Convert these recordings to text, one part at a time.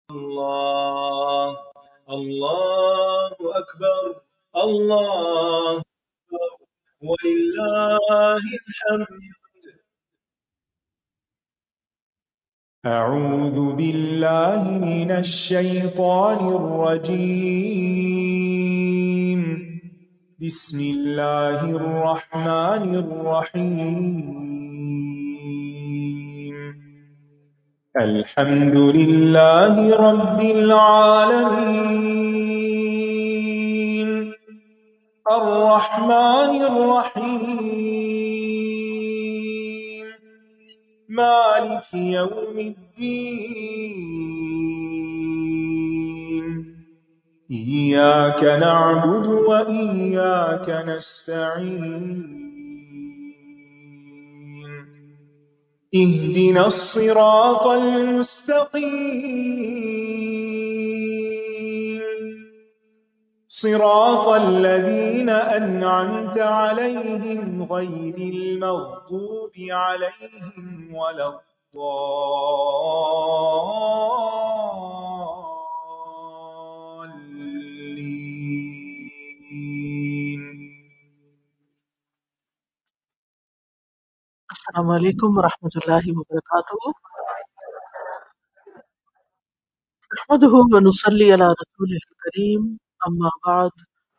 الله الله أكبر الله أكبر ولله الحمد. أعوذ بالله من الشيطان الرجيم. بسم الله الرحمن الرحيم. الحمد لله رب العالمين الرحمن الرحيم مالك يوم الدين إياك نعبد وإياك نستعين اهدنا الصراط المستقيم صراط الذين أنعمت عليهم غير المغضوب عليهم ولا الضالين. السلام علیکم ورحمۃ اللہ وبرکاتہ. نحمده ونصلي على رسوله الكريم اما بعد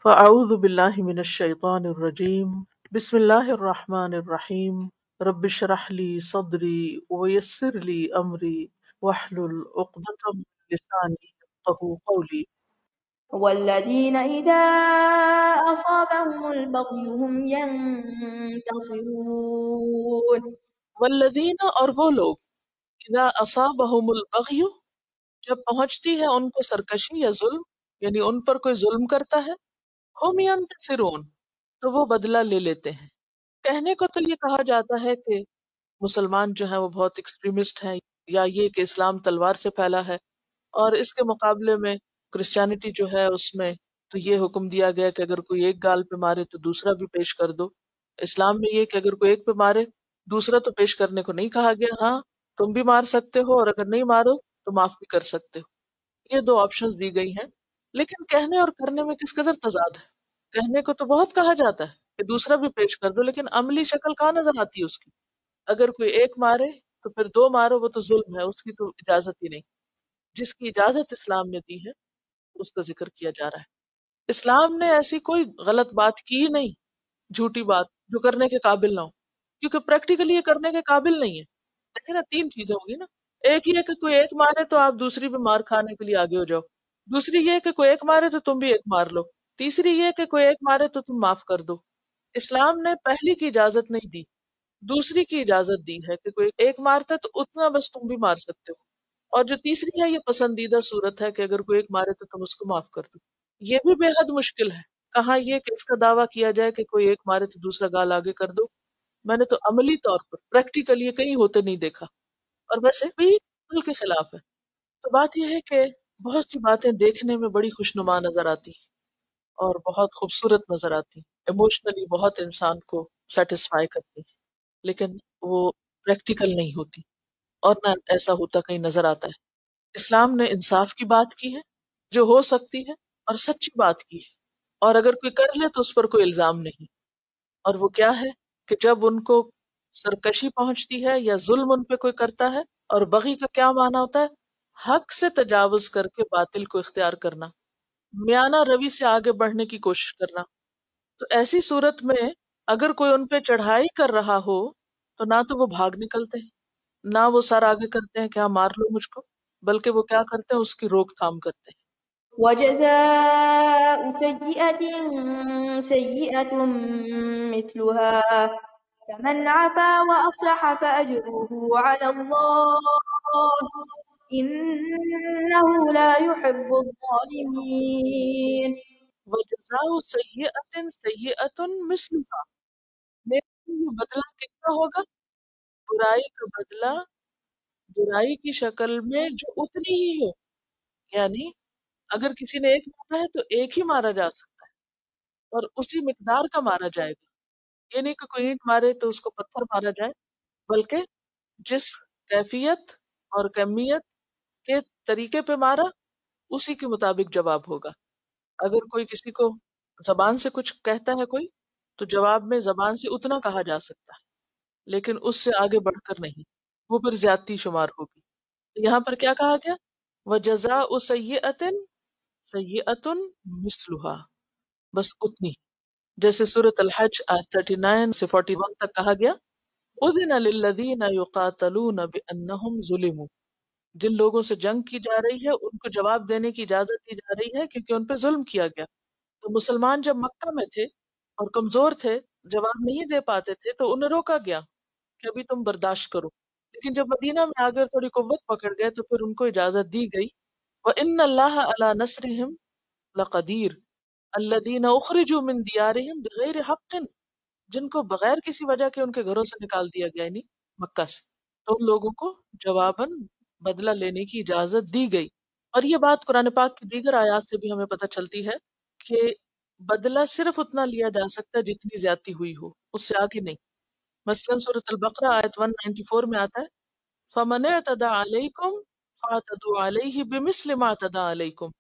فاعوذ باللہ من الشیطان الرجیم. بسم اللہ الرحمن الرحیم. رب اشرح لي صدری ويسر لي امری واحلل عقدۃ من لسانی يفقهوا قولی. والذين إذا أصابهم البغي هم ينتصرون. والذین، اور وہ لوگ، اذا اصابهم البغی، جب پہنچتی ہے ان کو سرکشی یا ظلم، یعنی ان پر کوئی ظلم کرتا ہے، ہم ینتصرون، تو وہ بدلہ لے لیتے ہیں. کہنے کو تو یہ کہا جاتا ہے کہ مسلمان جو ہیں وہ بہت ایکسٹریمسٹ ہیں، یا یہ کہ اسلام تلوار سے پھیلا ہے، اور اس کے مقابلے میں کرسچینٹی جو ہے اس میں تو یہ حکم دیا گیا کہ اگر کوئی ایک گال پہ مارے تو دوسرا بھی پیش کر دو. اسلام میں یہ کہ اگر کوئی ایک پہ مارے دوسرا تو پیش کرنے کو نہیں کہا گیا. ہاں تم بھی مار سکتے ہو، اور اگر نہیں مارو تو معاف بھی کر سکتے ہو. یہ دو آپشنز دی گئی ہیں. لیکن کہنے اور کرنے میں کس قدر تضاد ہے. کہنے کو تو بہت کہا جاتا ہے کہ دوسرا بھی پیش کر دو، لیکن عملی شکل کہاں نظر آتی ہے اس کی. اگر کوئی ایک مارے تو پھر دو مارو، وہ تو ظلم ہے، اس کی تو اجازت ہی نہیں. جس کی اجازت اسلام نے دی ہے اس کا ذکر کیا جا رہا ہے. اسلام نے ایسی کوئی غلط بات کی ہی نہیں، جھوٹی بات جو کرنے کے قابل نہ ہو، کیونکہ پریکٹیکلی یہ کرنے کے قابل نہیں ہے. دیکھیں نا، تین چیزیں ہوں گی نا. ایک یہ کہ کوئی ایک مارے تو آپ دوسری بھی مار کھانے کے لیے آگے ہو جاؤ. دوسری یہ کہ کوئی ایک مارے تو تم بھی ایک مار لو. تیسری یہ کہ کوئی ایک مارے تو تم معاف کر دو. اسلام نے پہلی کی اجازت نہیں دی، دوسری کی اجازت دی ہے کہ کوئی ایک مارتا ہے تو اتنا بس تم بھی مار سکتے ہو. اور جو تیسری ہے یہ پسندیدہ صورت ہے کہ اگر کوئی ایک مارے تو تم اس کو معاف کر دو. یہ بھی بے حد مشکل ہے. کہاں یہ کہ اس کا دعویٰ کیا جائے کہ کوئی ایک مارے تو دوسرا گال آگے کر دو. میں نے تو عملی طور پر پریکٹیکل یہ کہیں ہوتے نہیں دیکھا، اور ویسے بھی عقل کے خلاف ہے. تو بات یہ ہے کہ بہت سی باتیں دیکھنے میں بڑی خوشنما نظر آتی ہیں اور بہت خوبصورت نظر آتی ہیں، ایموشنلی بہت انسان کو سیٹسفائی کرتی ہیں، لیکن وہ پریکٹیکل نہیں ہوتی، اور نہ ایسا ہوتا کہیں نظر آتا ہے. اسلام نے انصاف کی بات کی ہے جو ہو سکتی ہے، اور سچی بات کی ہے، اور اگر کوئی کر لے تو اس پر کوئی الزام نہیں. اور وہ کیا ہے کہ جب ان کو سرکشی پہنچتی ہے یا ظلم ان پہ کوئی کرتا ہے، اور بغی کا کیا معنی ہوتا ہے؟ حق سے تجاوز کر کے باطل کو اختیار کرنا، میانہ روی سے آگے بڑھنے کی کوشش کرنا. تو ایسی صورت میں اگر کوئی ان پہ چڑھائی کر رہا ہو تو نہ تو وہ بھاگ نکلتے ہیں، نہ وہ سر آگے کرتے ہیں کہ ہاں مار لو مجھ کو، بلکہ وہ کیا کرتے ہیں؟ اس کی روک تھام کرتے ہیں. وجزاء سيئة سيئة مثلها فمن عفا وأصلح فأجره على الله إنه لا يحب الظالمين. وجزاء سیئۃ سیئۃ مثلها، لیکن یہ بدلہ کتنا ہوگا؟ برائی کا بدلہ برائی کی شکل میں جو اتنی ہی ہو. یعنی اگر کسی نے ایک مارا ہے تو ایک ہی مارا جا سکتا ہے، اور اسی مقدار کا مارا جائے گا. یہ نہیں کہ کوئی اینٹ مارے تو اس کو پتھر مارا جائے، بلکہ جس کیفیت اور کمیت کے طریقے پہ مارا اسی کے مطابق جواب ہوگا. اگر کوئی کسی کو زبان سے کچھ کہتا ہے کوئی، تو جواب میں زبان سے اتنا کہا جا سکتا ہے، لیکن اس سے آگے بڑھ کر نہیں، وہ پھر زیادتی شمار ہوگی. یہاں پر کیا کہا گیا؟ وَجَزَاءُ سَيِّئَةٍ سَيِّئَةٌ مِثْلُهَا، بس اتنی. جیسے سورۃ الحج آیت 39 سے 41 تک کہا گیا اذن للذین یقاتلون بانہم ظلموا، جن لوگوں سے جنگ کی جا رہی ہے ان کو جواب دینے کی اجازت دی جا رہی ہے کیونکہ ان پہ ظلم کیا گیا. تو مسلمان جب مکہ میں تھے اور کمزور تھے، جواب نہیں دے پاتے تھے، تو انہیں روکا گیا کہ ابھی تم برداشت کرو. لیکن جب مدینہ میں آ کر تھوڑی قوت پکڑ گئے تو پھر ان کو اجازت دی گئی. وَإِنَّ اللَّهَ عَلَى نَصْرِهِمْ لَقَدِيرٌ الَّذِينَ أُخْرِجُوا مِنْ دِيَارِهِمْ بِغَيْرِ حَقٍّ، جن کو بغیر کسی وجہ کے ان کے گھروں سے نکال دیا گیا، یعنی مکہ سے، تو ان لوگوں کو جواباً بدلہ لینے کی اجازت دی گئی. اور یہ بات قرآن پاک کی دیگر آیات سے بھی ہمیں پتہ چلتی ہے کہ بدلہ صرف اتنا لیا جا سکتا ہے جتنی زیادتی ہوئی ہو، اس سے آگے نہیں. مثلا سورۃ البقرہ آیت 194 میں آتا ہے فَمَنِ اعْتَدَىٰ عَلَيْكُمْ فَاعْتَدُوا عَلَيْهِ بِمِثْلِ مَا اعْتَدَىٰ عَلَيْكُمْ.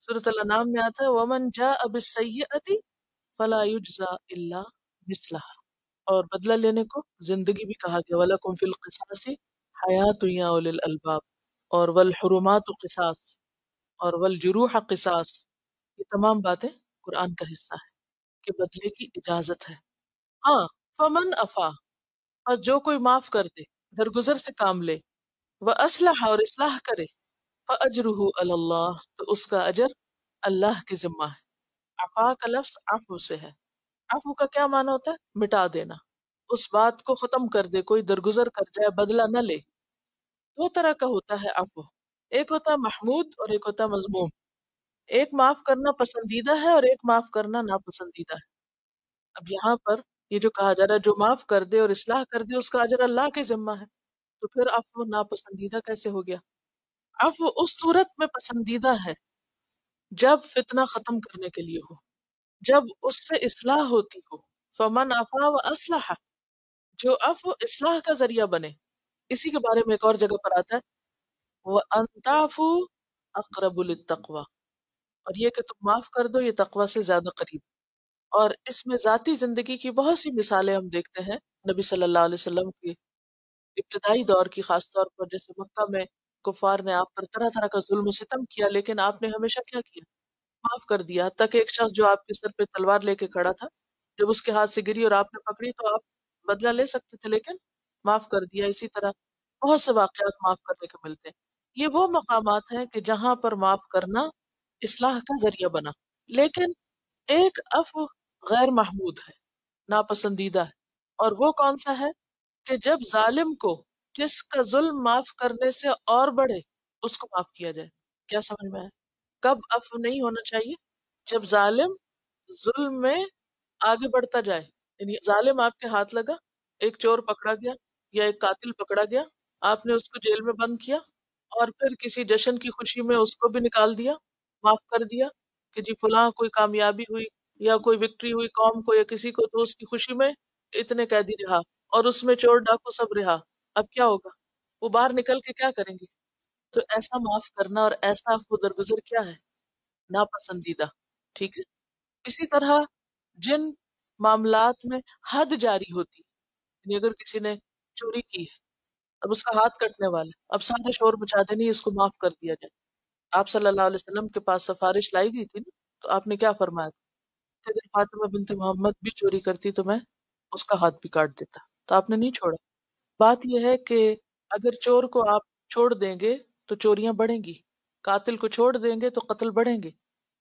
سورۃ الانعام میں آتا ہے وَمَنْ جَاءَ بِالسَّيِّئَةِ فَلَا يُجْزَىٰ إِلَّا مِثْلَهَا. اور بدلہ لینے کو زندگی بھی کہا گیا وَلَكُمْ فِي الْقِصَاصِ حَيَاةٌ يَا أُولِي الْأَلْبَابِ، اور وَالْحُرُمَاتُ قِصَاص اور وَالْجُرُوحَ قِصَاص. یہ تمام باتیں قرآن کا حصہ ہے کہ بدلے کی اجازت ہے. ہاں فمن افا، اور جو کوئی معاف کر دے، درگزر سے کام لے، وَأَصْلَحَ اور اصلاح کرے، فَأَجْرُهُ عَلَى اللَّهِ تو اس کا اجر اللہ کے ذمہ ہے. عفا کا لفظ عفو سے ہے. عفو کا کیا معنی ہوتا ہے؟ مٹا دینا، اس بات کو ختم کر دے، کوئی درگزر کر جائے، بدلہ نہ لے. دو طرح کا ہوتا ہے عفو، ایک ہوتا ہے محمود اور ایک ہوتا ہے مذموم. ایک معاف کرنا پسندیدہ ہے اور ایک معاف کرنا ناپسندیدہ ہے. اب یہاں پر یہ جو کہا جا رہا ہے جو معاف کر دے اور اصلاح کر دے اس کا اجر اللہ کے ذمہ ہے، تو پھر عفو ناپسندیدہ کیسے ہو گیا؟ عفو اس صورت میں پسندیدہ ہے جب فتنہ ختم کرنے کے لیے ہو، جب اس سے اصلاح ہوتی ہو. فمن عفا و اصلح، جو عفو اصلاح کا ذریعہ بنے. اسی کے بارے میں ایک اور جگہ پر آتا ہے وَأَن تَعْفُوا أَقْرَبُ لِلتَّقْوَىٰ، اور یہ کہ تم معاف کر دو یہ تقوی سے زیادہ قریب. اور اس میں ذاتی زندگی کی بہت سی مثالیں ہم دیکھتے ہیں نبی صلی اللہ علیہ وسلم کی ابتدائی دور کی، خاص طور پر جیسے مکہ میں کفار نے آپ پر طرح طرح کا ظلم و ستم کیا، لیکن آپ نے ہمیشہ کیا کیا؟ معاف کر دیا. حتیٰ کہ ایک شخص جو آپ کے سر پہ تلوار لے کے کھڑا تھا، جب اس کے ہاتھ سے گری اور آپ نے پکڑی تو آپ بدلہ لے سکتے تھے لیکن معاف کر دیا. اسی طرح بہت سے واقعات معاف کرنے کے ملتے ہیں. یہ وہ مقامات ہیں کہ جہاں پر معاف کرنا اصلاح کا ذریعہ بنا. لیکن ایک عفو غیر محمود ہے، ناپسندیدہ ہے، اور وہ کون سا ہے کہ جب ظالم کو جس کا ظلم معاف کرنے سے اور بڑھے اس کو معاف کیا جائے. کیا سمجھ میں آیا؟ کب عفو نہیں ہونا چاہیے؟ جب ظالم ظلم میں آگے بڑھتا جائے. یعنی ظالم آپ کے ہاتھ لگا، ایک چور پکڑا گیا یا ایک قاتل پکڑا گیا، آپ نے اس کو جیل میں بند کیا اور پھر کسی جشن کی خوشی میں اس کو بھی نکال دیا، معاف کر دیا کہ جی فلاں کوئی کامیابی ہوئی یا کوئی وکٹری ہوئی قوم کو یا کسی کو، تو اس کی خوشی میں اتنے قیدی رہا اور اس میں چور ڈاکو سب رہا. اب کیا ہوگا؟ وہ باہر نکل کے کیا کریں گے؟ تو ایسا معاف کرنا اور ایسا عفو درگزر کیا ہے؟ ناپسندیدہ. ٹھیک ہے. اسی طرح جن معاملات میں حد جاری ہوتی ہے، یعنی اگر کسی نے چوری کی ہے، اب اس کا ہاتھ کٹنے والا ہے، اب سارے شور مچا دیں، نہیں اس کو معاف کر دیا جائے. آپ صلی اللہ علیہ وسلم کے پاس سفارش لائی گئی تھی نا، تو آپ نے کیا فرمایا تھا کہ اگر فاطمہ بنت محمد بھی چوری کرتی تو میں اس کا ہاتھ بھی کاٹ دیتا. تو آپ نے نہیں چھوڑا. بات یہ ہے کہ اگر چور کو آپ چھوڑ دیں گے تو چوریاں بڑھیں گی، قاتل کو چھوڑ دیں گے تو قتل بڑھیں گے.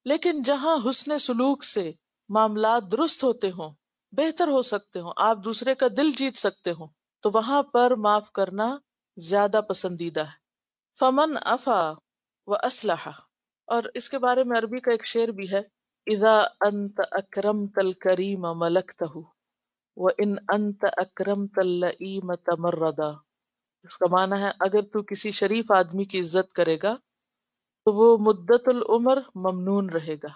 لیکن جہاں حسن سلوک سے معاملات درست ہوتے ہوں، بہتر ہو سکتے ہوں، آپ دوسرے کا دل جیت سکتے ہوں، تو وہاں پر معاف کرنا زیادہ پسندیدہ ہے. فمن عفا و اصلح. اور اس کے بارے میں عربی کا ایک شعر بھی ہے اذا انت اکرمت الکریم ملکتہ وان انت اکرمت اللئیم تمردا. اس کا معنی ہے اگر تو کسی شریف آدمی کی عزت کرے گا تو وہ مدت العمر ممنون رہے گا،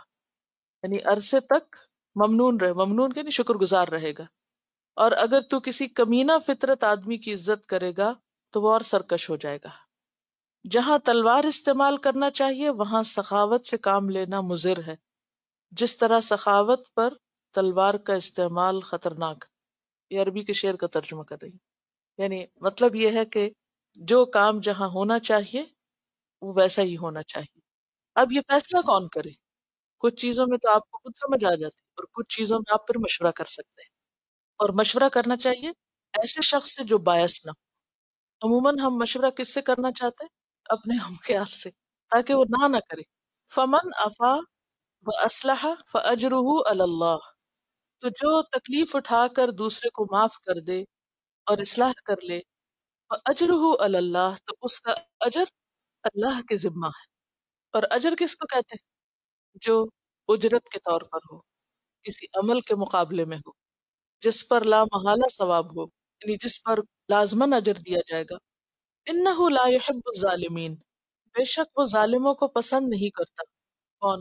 یعنی عرصے تک ممنون رہے، ممنون یعنی شکر گزار رہے گا. اور اگر تو کسی کمینہ فطرت آدمی کی عزت کرے گا تو وہ اور سرکش ہو جائے گا. جہاں تلوار استعمال کرنا چاہیے وہاں سخاوت سے کام لینا مضر ہے، جس طرح سخاوت پر تلوار کا استعمال خطرناک۔ یہ عربی کے شعر کا ترجمہ کر رہی ہوں۔ یعنی مطلب یہ ہے کہ جو کام جہاں ہونا چاہیے وہ ویسا ہی ہونا چاہیے۔ اب یہ فیصلہ کون کرے؟ کچھ چیزوں میں تو آپ کو خود سمجھ آ جاتی ہے اور کچھ چیزوں میں آپ پھر مشورہ کر سکتے ہیں، اور مشورہ کرنا چاہیے ایسے شخص سے جو باعث نہ ہو۔ عموماً ہم مشورہ کس سے کرنا چاہتے ہیں؟ اپنے ہم خیال سے، تاکہ وہ نہ کرے۔ فمن عفا واصلح فاجرہ علی اللہ، تو جو تکلیف اٹھا کر دوسرے کو معاف کر دے اور اصلاح کر لے، فاجرہ علی اللہ، تو اس کا اجر اللہ کے ذمہ ہے۔ اور اجر کس کو کہتے ہیں؟ جو اجرت کے طور پر ہو، کسی عمل کے مقابلے میں ہو، جس پر لا محالہ ثواب ہو، یعنی جس پر لازماً اجر دیا جائے گا۔ انہ لا يحب الظالمین، بے شک وہ ظالموں کو پسند نہیں کرتا۔ کون؟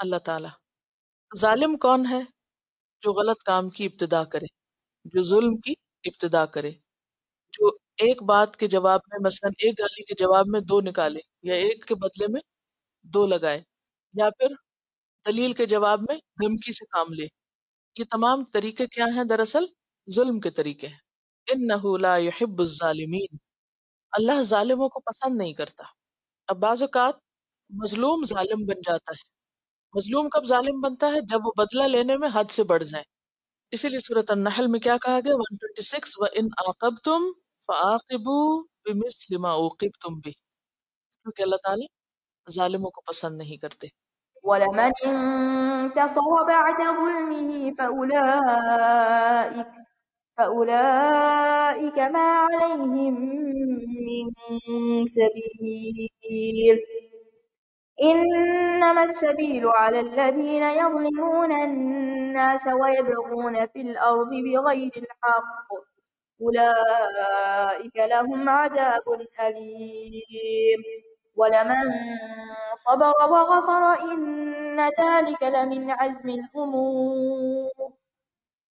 اللہ تعالی۔ ظالم کون ہے؟ جو غلط کام کی ابتدا کرے، جو ظلم کی ابتدا کرے، جو ایک بات کے جواب میں مثلا ایک گالی کے جواب میں دو نکالے، یا ایک کے بدلے میں دو لگائے، یا پھر دلیل کے جواب میں دھمکی سے کام لے۔ یہ تمام طریقے کیا ہیں؟ دراصل ظلم کے طریقے ہیں۔ انہ لا يحب الظالمین، اللہ ظالموں کو پسند نہیں کرتا۔ اب بعض اوقات مظلوم ظالم بن جاتا ہے۔ مظلوم کب ظالم بنتا ہے؟ جب وہ بدلہ لینے میں حد سے بڑھ جائے۔ اسی لیے سورۃ النحل میں کیا کہا گیا؟ 126 وَإِنْ عَاقَبْتُمْ فَعَاقِبُوا بِمِثْلِ مَا عُوقِبْتُمْ بِهِ، کیونکہ اللہ تعالیٰ ظالموں کو پسند نہیں کرتے۔ ولمن انتصر بعد ظلمه فأولئك ما عليهم من سبيل إنما السبيل على الذين يظلمون الناس ويبغون في الأرض بغير الحق أولئك لهم عذاب أليم ولمن صبر وغفر إن ذلك لمن عزم الأمور۔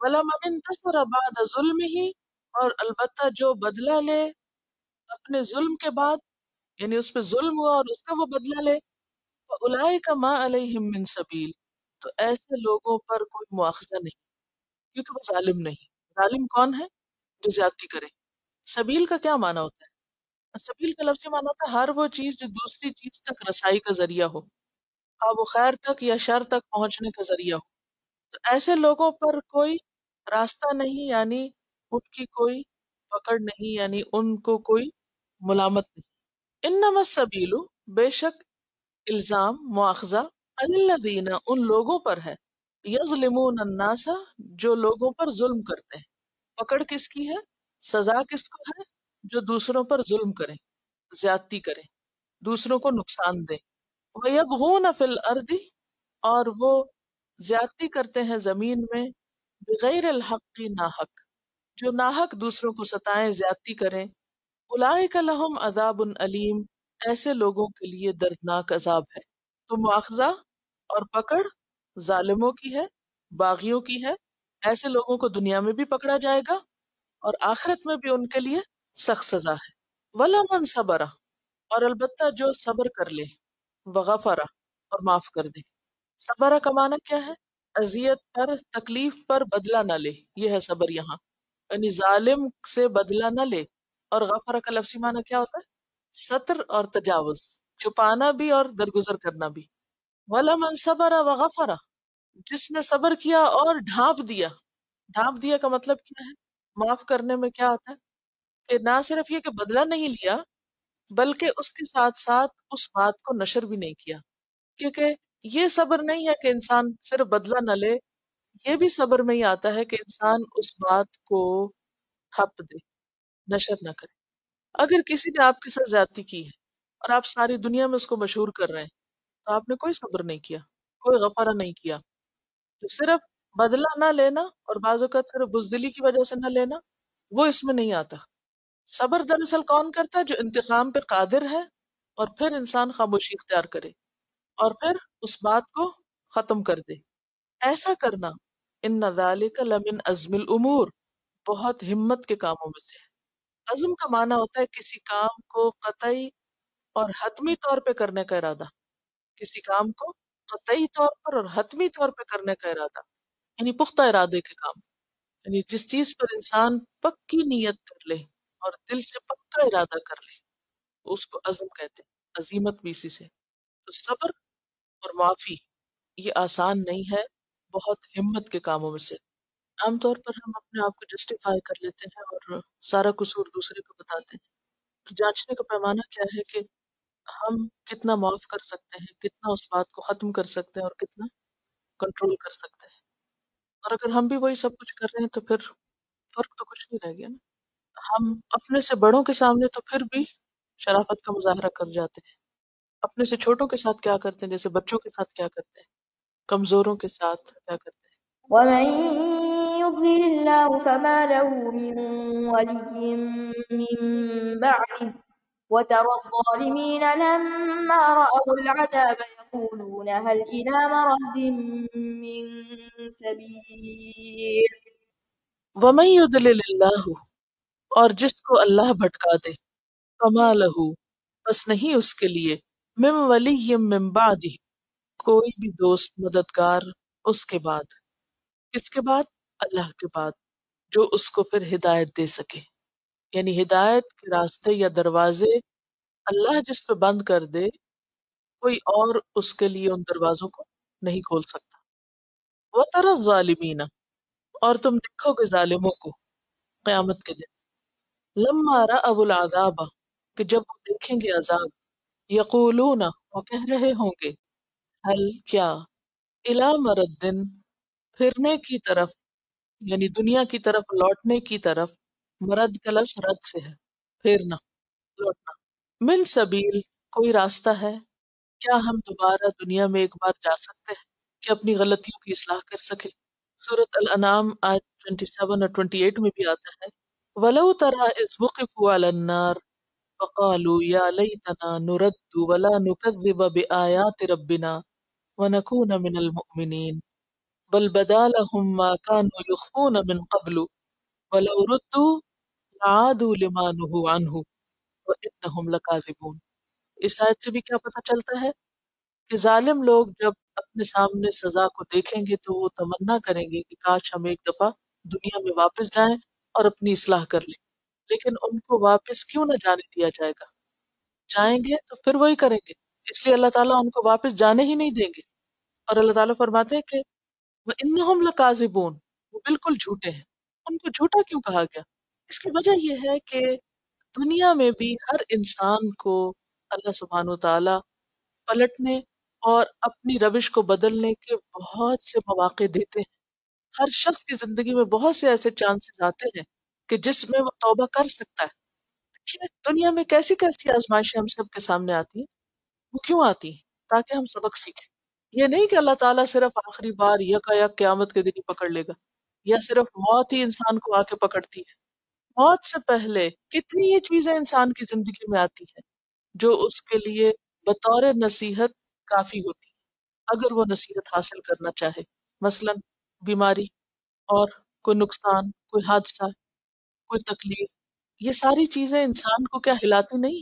وَلَمَنِ انتَصَرَ بَعْدَ ظُلْمِهِ، اور البتہ جو بدلہ لے اپنے ظلم کے بعد، یعنی اس پہ ظلم ہوا اور اس کا وہ بدلہ لے، فَأُولَئِكَ مَا عَلَيْهِم مِّن سَبِيلٍ، تو ایسے لوگوں پر کوئی مواخذہ نہیں، کیونکہ وہ ظالم نہیں۔ ظالم کون ہے؟ جو زیادتی کرے۔ سبیل کا کیا معنی ہوتا ہے؟ سبیل کا لفظی معنی ہوتا ہے ہر وہ چیز جو دوسری چیز تک رسائی کا ذریعہ ہو، خواہ وہ خیر تک یا شر تک پہنچنے کا ذریعہ ہو۔ تو ایسے لوگوں پر کوئی راستہ نہیں، یعنی ان کی کوئی پکڑ نہیں، یعنی ان کو کوئی ملامت نہیں۔ انما السبیل، بے شک الزام، مواخذہ، علی الذین، ان لوگوں پر ہے، یظلمون الناس، جو لوگوں پر ظلم کرتے ہیں۔ پکڑ کس کی ہے؟ سزا کس کو ہے؟ جو دوسروں پر ظلم کریں، زیادتی کریں، دوسروں کو نقصان دیں۔ وَيَبْغُونَ فِي الْأَرْضِ، اور وہ زیادتی کرتے ہیں زمین میں، بغیر الحق، ناحق، جو ناحق دوسروں کو ستائیں، زیادتی کریں۔ اولئک لہم عذاب علیم، ایسے لوگوں کے لیے دردناک عذاب ہے۔ تو مواخذہ اور پکڑ ظالموں کی ہے، باغیوں کی ہے۔ ایسے لوگوں کو دنیا میں بھی پکڑا جائے گا اور آخرت میں بھی ان کے لیے سخت سزا ہے۔ وَلَمَنْ صَبَرَ، اور البتہ جو صبر کر لے، وغفر، اور معاف کر دے۔ صبر کا معنی کیا ہے؟ اذیت پر، تکلیف پر بدلہ نہ لے، یہ ہے صبر یہاں، یعنی ظالم سے بدلہ نہ لے۔ اور غفر کا لفظی معنی کیا ہوتا ہے؟ ستر اور تجاوز، چھپانا بھی اور درگزر کرنا بھی۔ وَلَمَنْ صَبَرَ وَغَفَرَ، جس نے صبر کیا اور ڈھانپ دیا۔ ڈھانپ دیا کا مطلب کیا ہے؟ معاف کرنے میں کیا آتا ہے کہ نہ صرف یہ کہ بدلہ نہیں لیا، بلکہ اس کے ساتھ ساتھ اس بات کو نشر بھی نہیں کیا۔ کیونکہ یہ صبر نہیں ہے کہ انسان صرف بدلہ نہ لے، یہ بھی صبر میں ہی آتا ہے کہ انسان اس بات کو ٹھپ دے، نشر نہ کرے۔ اگر کسی نے آپ کے ساتھ زیادتی کی ہے اور آپ ساری دنیا میں اس کو مشہور کر رہے ہیں، تو آپ نے کوئی صبر نہیں کیا، کوئی غفرہ نہیں کیا۔ تو صرف بدلہ نہ لینا اور بعض اوقات صرف بزدلی کی وجہ سے نہ لینا، وہ اس میں نہیں آتا۔ صبر دراصل کون کرتا ہے؟ جو انتقام پہ قادر ہے، اور پھر انسان خاموشی اختیار کرے اور پھر اس بات کو ختم کر دے۔ ایسا کرنا، ان ذالک لمن عزم الامور، بہت ہمت کے کاموں میں سے ہے۔ عزم کا معنی ہوتا ہے کسی کام کو قطعی اور حتمی طور پہ کرنے کا ارادہ، کسی کام کو قطعی طور پر اور حتمی طور پہ کرنے کا ارادہ، یعنی پختہ ارادے کے کام، یعنی جس چیز پر انسان پکی نیت کر لے اور دل سے پکا ارادہ کر لے اس کو عزم کہتے ہیں، عزیمت بھی اسی سے۔ تو صبر اور معافی یہ آسان نہیں ہے، بہت ہمت کے کاموں میں سے۔ عام طور پر ہم اپنے آپ کو جسٹیفائی کر لیتے ہیں اور سارا قصور دوسرے کو بتاتے ہیں۔ تو جانچنے کا پیمانہ کیا ہے کہ ہم کتنا معاف کر سکتے ہیں، کتنا اس بات کو ختم کر سکتے ہیں اور کتنا کنٹرول کر سکتے ہیں۔ اور اگر ہم بھی وہی سب کچھ کر رہے ہیں تو پھر فرق تو کچھ نہیں رہ گیا نا۔ ہم اپنے سے بڑوں کے سامنے تو پھر بھی شرافت کا مظاہرہ کر جاتے ہیں، اپنے سے چھوٹوں کے ساتھ کیا کرتے ہیں، جیسے بچوں کے ساتھ کیا کرتے ہیں، کمزوروں کے ساتھ کیا کرتے ہیں۔ ومن يضلل الله فما له من ولي من بعده وترى الظالمين لما رأوا العذاب يقولون هل إلى مرد من سبيل وَمَن يُضْلِلِ اللَّهُ، اور جس کو اللہ بھٹکا دے، فَمَا لَهُ، بس نہیں اس کے لیے، مِن وَلِيٍّ مِّن بَعْدِهِ، کوئی بھی دوست مددگار اس کے بعد۔ کس کے بعد؟ اللہ کے بعد، جو اس کو پھر ہدایت دے سکے۔ یعنی ہدایت کے راستے یا دروازے اللہ جس پہ بند کر دے، کوئی اور اس کے لیے ان دروازوں کو نہیں کھول سکتا۔ وَتَرَى الظَّالِمِينَ، اور تم دیکھو گے ظالموں کو قیامت کے دن، لما رأوا العذاب، کہ جب وہ دیکھیں گے عذاب، یقولون، وہ کہہ رہے ہوں گے، ہل کیا، الی مرد، پھرنے کی طرف، یعنی دنیا کی طرف لوٹنے کی طرف، مرد کا لفظ رد سے ہے، پھرنا، لوٹنا، من سبیل، کوئی راستہ ہے، کیا ہم دوبارہ دنیا میں ایک بار جا سکتے ہیں کہ اپنی غلطیوں کی اصلاح کر سکے۔ سورۃ الانعام آیت 27 اور 28 میں بھی آتا ہے، وَلَوْ تَرَىٰ إِذْ وُقِفُوا عَلَى النَّارِ فَقَالُوا يَا لَيْتَنَا نُرَدُّ وَلَا نُكَذِّبَ بِآيَاتِ رَبِّنَا وَنَكُونَ مِنَ الْمُؤْمِنِينَ بَلْ بَدَا لَهُم مَّا كَانُوا يُخْفُونَ مِن قَبْلُ وَلَوْ رُدُّوا لَعَادُوا لِمَا نُهُوا عَنْهُ وَإِنَّهُمْ لَكَاذِبُونَ۔ اس آیت سے بھی کیا پتہ چلتا ہے کہ ظالم لوگ جب اپنے سامنے سزا کو دیکھیں گے تو وہ تمنا کریں گے کہ کاش ہم ایک دفعہ دنیا میں واپس جائیں اور اپنی اصلاح کر لیں، لیکن ان کو واپس کیوں نہ جانے دیا جائے گا؟ جائیں گے تو پھر وہی کریں گے، اس لیے اللہ تعالیٰ ان کو واپس جانے ہی نہیں دیں گے۔ اور اللہ تعالیٰ فرماتے ہیں کہ وَإِنَّهُمْ لَكَاذِبُونَ، وہ بالکل جھوٹے ہیں۔ ان کو جھوٹا کیوں کہا گیا؟ اس کی وجہ یہ ہے کہ دنیا میں بھی ہر انسان کو اللہ سبحانہ وتعالیٰ پلٹنے اور اپنی روش کو بدلنے کے بہت سے مواقع دیتے ہیں۔ ہر شخص کی زندگی میں بہت سے ایسے چانسز آتے ہیں کہ جس میں وہ توبہ کر سکتا ہے۔ دیکھیے دنیا میں کیسی کیسی آزمائشیں ہم سب کے سامنے آتی ہیں، وہ کیوں آتی ہیں؟ تاکہ ہم سبق سیکھیں۔ یہ نہیں کہ اللہ تعالیٰ صرف آخری بار یکایک قیامت کے دن ہی پکڑ لے گا، یا صرف موت ہی انسان کو آ کے پکڑتی ہے۔ موت سے پہلے کتنی یہ چیزیں انسان کی زندگی میں آتی ہیں جو اس کے لیے بطور نصیحت کافی ہوتی ہے، اگر وہ نصیحت حاصل کرنا چاہے۔ مثلا بیماری اور کوئی نقصان، کوئی حادثہ، کوئی تکلیف، یہ ساری چیزیں انسان کو کیا ہلاتی نہیں؟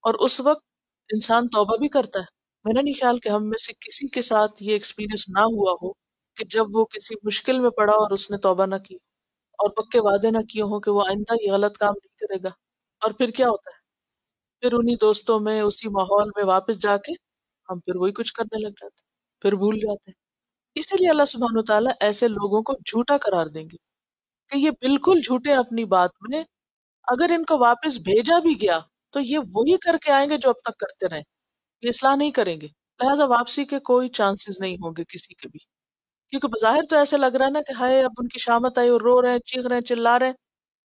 اور اس وقت انسان توبہ بھی کرتا ہے۔ میرا نہیں خیال کہ ہم میں سے کسی کے ساتھ یہ ایکسپیرینس نہ ہوا ہو کہ جب وہ کسی مشکل میں پڑا اور اس نے توبہ نہ کی اور پکے وعدے نہ کیے ہوں کہ وہ آئندہ یہ غلط کام نہیں کرے گا، اور پھر کیا ہوتا ہے؟ پھر انہی دوستوں میں، اسی ماحول میں واپس جا کے ہم پھر وہی کچھ کرنے لگ جاتے ہیں، پھر بھول جاتے ہیں۔ اسی لیے اللہ سبحانہ وتعالیٰ ایسے لوگوں کو جھوٹا قرار دیں گے کہ یہ بالکل جھوٹے اپنی بات میں، اگر ان کو واپس بھیجا بھی گیا تو یہ وہی کر کے آئیں گے جو اب تک کرتے رہے، یہ اصلاح نہیں کریں گے، لہٰذا واپسی کے کوئی چانسز نہیں ہوں گے کسی کے بھی۔ کیونکہ بظاہر تو ایسے لگ رہا ہے نا کہ ہائے اب ان کی شامت آئی اور رو رہے ہیں، چیخ رہے ہیں، چلا رہے ہیں،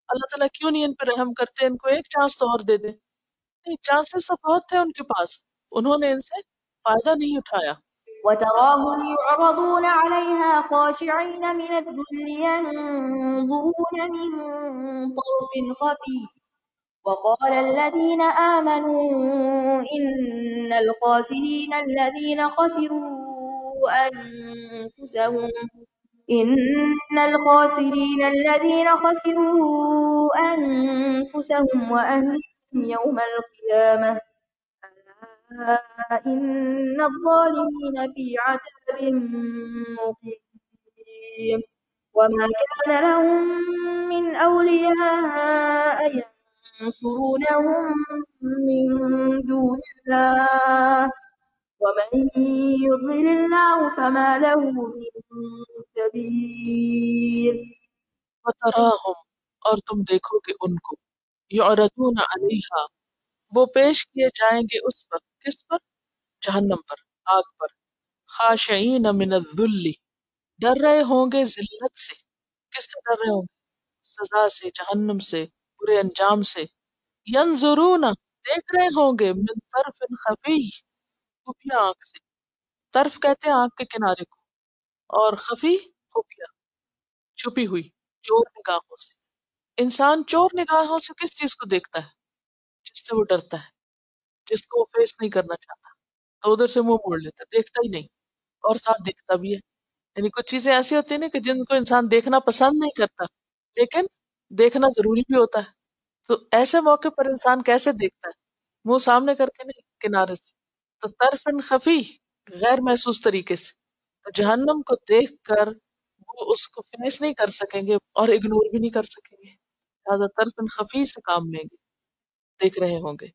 اللہ تعالیٰ کیوں نہیں ان پہ رحم کرتے، ان کو ایک چانس تو اور دے دیں۔ نہیں، چانسز تو بہت تھے ان کے پاس، انہوں نے ان سے فائدہ نہیں اٹھایا۔ وتراهم يعرضون عليها خاشعين من الذل ينظرون من طرف خفي وقال الذين آمنوا إن الخاسرين الذين خسروا أنفسهم وأهلهم يوم القيامة إن الظالمين في عذاب مقيم وما كان لهم من أولياء ينصرونهم من دون الله ومن يضلل الله فما له من سبيل وتراہم، اور تم دیکھو کہ ان کو، یعرضون علیہا، وہ پیش کیے جائیں گے اس پر، کس پر؟ جہنم پر، آگ پر، خاشعین من الذل، ڈر رہے ہوں گے ذلت سے۔ کس سے ڈر رہے ہوں گے؟ سزا سے، جہنم سے، برے انجام سے۔ ینظرون، دیکھ رہے ہوں گے، من طرف خفی، خفیہ آنکھ سے۔ طرف کہتے ہیں آنکھ کے کنارے کو، اور خفی خفیہ، چھپی ہوئی، چور نگاہوں سے۔ انسان چور نگاہوں سے کس چیز کو دیکھتا ہے؟ جس سے وہ ڈرتا ہے، جس کو وہ فیس نہیں کرنا چاہتا، تو ادھر سے منہ موڑ لیتا ہے، دیکھتا ہی نہیں، اور ساتھ دیکھتا بھی ہے۔ یعنی کچھ چیزیں ایسی ہوتی ہیں نا کہ جن کو انسان دیکھنا پسند نہیں کرتا، لیکن دیکھنا ضروری بھی ہوتا ہے۔ تو ایسے موقع پر انسان کیسے دیکھتا ہے؟ منہ سامنے کر کے نہیں، کنارے سے۔ تو طرفن خفی، غیر محسوس طریقے سے۔ تو جہنم کو دیکھ کر وہ اس کو فیس نہیں کر سکیں گے اور اگنور بھی نہیں کر سکیں گے، لہٰذا طرفن خفی سے کام لیں گے، دیکھ رہے ہوں گے۔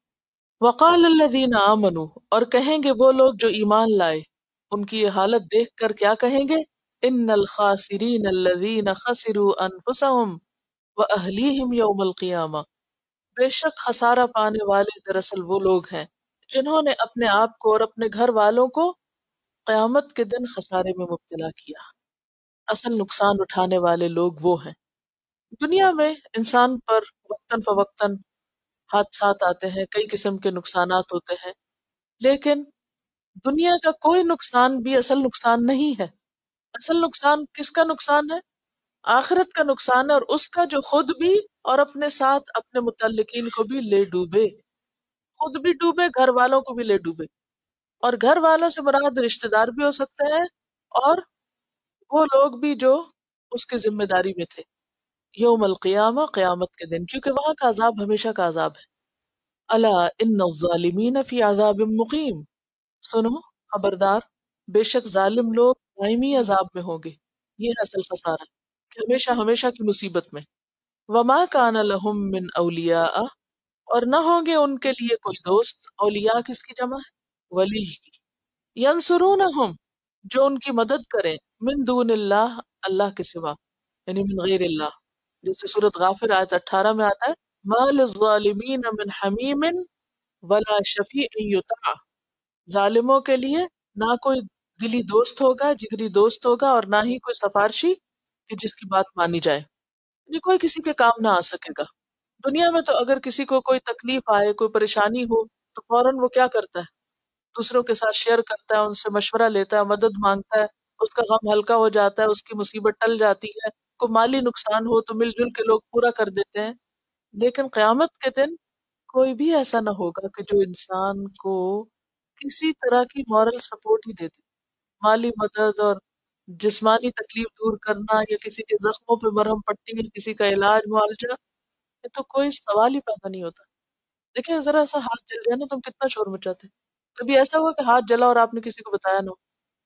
وقال الذین آمنوا، اور کہیں گے وہ لوگ جو ایمان لائے، ان کی یہ حالت دیکھ کر کیا کہیں گے؟ ان الخاسرین الذین خسروا انفسهم واہلیہم یوم القیامہ، بے شک خسارہ پانے والے دراصل وہ لوگ ہیں جنہوں نے اپنے آپ کو اور اپنے گھر والوں کو قیامت کے دن خسارے میں مبتلا کیا۔ اصل نقصان اٹھانے والے لوگ وہ ہیں۔ دنیا میں انسان پر وقتاً فوقتاً حادثات آتے ہیں، کئی قسم کے نقصانات ہوتے ہیں، لیکن دنیا کا کوئی نقصان بھی اصل نقصان نہیں ہے۔ اصل نقصان کس کا نقصان ہے؟ آخرت کا نقصان ہے، اور اس کا جو خود بھی اور اپنے ساتھ اپنے متعلقین کو بھی لے ڈوبے، خود بھی ڈوبے، گھر والوں کو بھی لے ڈوبے۔ اور گھر والوں سے مراد رشتہ دار بھی ہو سکتے ہیں، اور وہ لوگ بھی جو اس کی ذمہ داری میں تھے، یوم القیامہ، قیامت کے دن، کیونکہ وہاں کا عذاب ہمیشہ کا عذاب ہے۔ الا ان الظالمین فی عذاب مقیم، سنو، خبردار، بے شک ظالم لوگ دائمی عذاب میں ہوں گے۔ یہ ہے اصل خسارہ، کہ ہمیشہ ہمیشہ کی مصیبت میں۔ وما کان لہم من اولیاء، اور نہ ہوں گے ان کے لیے کوئی دوست، اولیاء کس کی جمع ہے؟ ولی کی۔ ینصرونہم، جو ان کی مدد کریں، من دون اللہ، اللہ کے سوا، یعنی من غیر اللہ، جیسے سورۃ غافر آیت 18 میں آتا ہے، ما للظالمین من حمیم ولا شفیع یطاع، ظالموں کے لیے نہ کوئی دلی دوست ہوگا، جگری دوست ہوگا، اور نہ ہی کوئی سفارشی کہ جس کی بات مانی جائے، یعنی کوئی کسی کے کام نہ آ سکے گا۔ دنیا میں تو اگر کسی کو کوئی تکلیف آئے، کوئی پریشانی ہو، تو فوراً وہ کیا کرتا ہے؟ دوسروں کے ساتھ شیئر کرتا ہے، ان سے مشورہ لیتا ہے، مدد مانگتا ہے، اس کا غم ہلکا ہو جاتا ہے، اس کی مصیبت ٹل جاتی ہے، کوئی مالی نقصان ہو تو مل جل کے لوگ پورا کر دیتے ہیں۔ لیکن قیامت کے دن کوئی بھی ایسا نہ ہوگا کہ جو انسان کو کسی طرح کی مورل سپورٹ ہی دے دے، مالی مدد اور جسمانی تکلیف دور کرنا، یا کسی کے زخموں پہ مرہم پٹی، یا کسی کا علاج معالجہ، یہ تو کوئی سوال ہی پیدا نہیں ہوتا۔ دیکھیں ذرا سا ہاتھ جل جائے نا تو ہم کتنا شور مچاتے ہیں۔ کبھی ایسا ہوا کہ ہاتھ جلا اور آپ نے کسی کو بتایا نہ ہو؟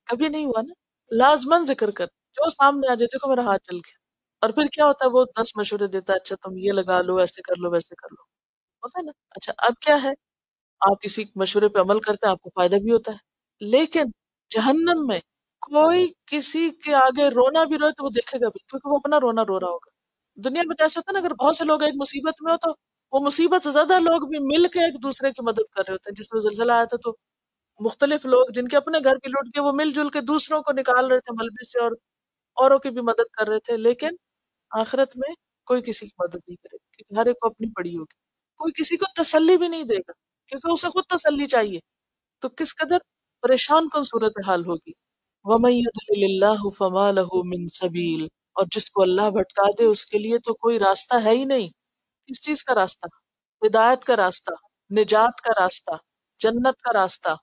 کبھی نہیں ہوا نا۔ لازمن ذکر کر، جو سامنے آ جائے، دیکھو میرا ہاتھ جل گیا، اور پھر کیا ہوتا ہے، وہ 10 مشورے دیتا ہے، اچھا تم یہ لگا لو، ایسے کر لو، ویسے کر لو، ہوتا ہے نا۔ اچھا اب کیا ہے، آپ کسی مشورے پہ عمل کرتے ہیں، آپ کو فائدہ بھی ہوتا ہے، لیکن جہنم میں کوئی کسی کے آگے رونا بھی روئے تو وہ دیکھے گا بھی، کیونکہ وہ اپنا رونا رو رہا ہوگا۔ دنیا میں تو ایسا ہوتا ہے نا، اگر بہت سے لوگ ایک مصیبت میں ہو تو وہ مصیبت سے زیادہ لوگ بھی مل کے ایک دوسرے کی مدد کر رہے ہوتے ہیں۔ جس میں زلزلہ آیا تھا تو مختلف لوگ جن کے اپنے گھر بھی لٹ گئے، وہ مل جل کے دوسروں کو نکال رہے تھے ملبے سے، اور اوروں کی بھی مدد کر رہے تھے۔ لیکن آخرت میں کوئی کسی کی مدد نہیں کرے گا، کیونکہ ہر ایک کو اپنی پڑی ہوگی۔ کوئی کسی کو تسلی بھی نہیں دے گا، کیونکہ اسے خود تسلی چاہیے۔ تو کس قدر پریشان کن صورتحال ہوگی۔ وَمَن يُضْلِلِ اللَّهُ فَمَا لَهُ مِن سَبِيلٍ، اور جس کو اللہ بھٹکا دے اس کے لیے تو کوئی راستہ ہے ہی نہیں۔ کس چیز کا راستہ؟ ہدایت کا راستہ، نجات کا راستہ، جنت کا راستہ۔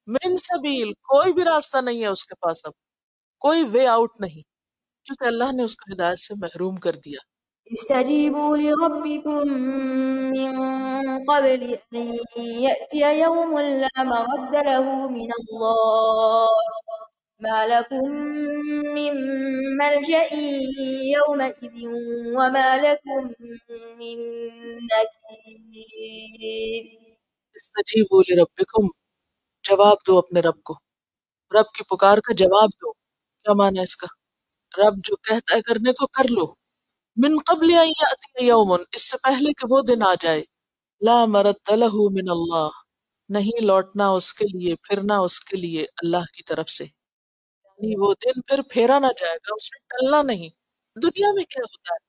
من سبیل، کوئی بھی راستہ نہیں ہے اس کے پاس، اب کوئی وے آؤٹ نہیں، کیونکہ اللہ نے اس کو ہدایت سے محروم کر دیا۔ استجيبوا لربكم من قبل أن يأتي يوم لا مرد له من الله ما لكم من ملجأ يومئذ وما لكم من نكير. استجیبوا لربکم، جواب دو اپنے رب کو، رب کی پکار کا جواب دو. کیا معنی ہے اس کا؟ رب جو کہتا ہے کرنے کو کر لو. من قبل ان یأتی یوم، اس سے پہلے کہ وہ دن آ جائے، لا مرد لہ من اللہ، نہیں لوٹنا اس کے لیے، پھرنا اس کے لیے اللہ کی طرف سے. یعنی وہ دن پھر پھیرا نہ جائے گا، اس میں ٹلنا نہیں. دنیا میں کیا ہوتا ہے،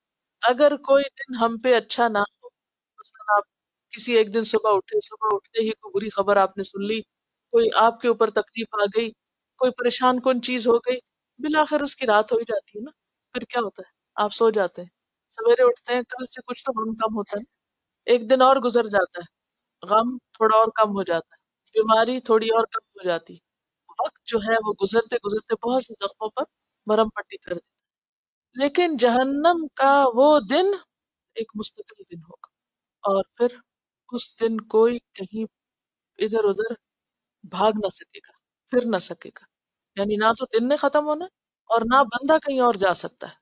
اگر کوئی دن ہم پہ اچھا نہ ہو، مثلا آپ کسی ایک دن صبح اٹھے، صبح اٹھتے ہی کوئی بری خبر آپ نے سن لی، کوئی آپ کے اوپر تکلیف آ گئی، کوئی پریشان کن چیز ہو گئی، بالآخر اس کی رات ہو ہی جاتی ہے نا. پھر کیا ہوتا ہے، آپ سو جاتے ہیں، سویرے اٹھتے ہیں، کل سے کچھ تو غم کم ہوتا ہے، ایک دن اور گزر جاتا ہے، غم تھوڑا اور کم ہو جاتا ہے، بیماری تھوڑی اور کم ہو جاتی ہے. وقت جو ہے وہ گزرتے گزرتے بہت سے زخموں پر مرہم پٹی کر دیتا ہے. لیکن جہنم کا وہ دن ایک مستقل دن ہوگا، اور پھر اس دن کوئی کہیں ادھر ادھر بھاگ نہ سکے گا، پھر نہ سکے گا. یعنی نہ تو دن نے ختم ہونا اور نہ بندہ کہیں اور جا سکتا ہے.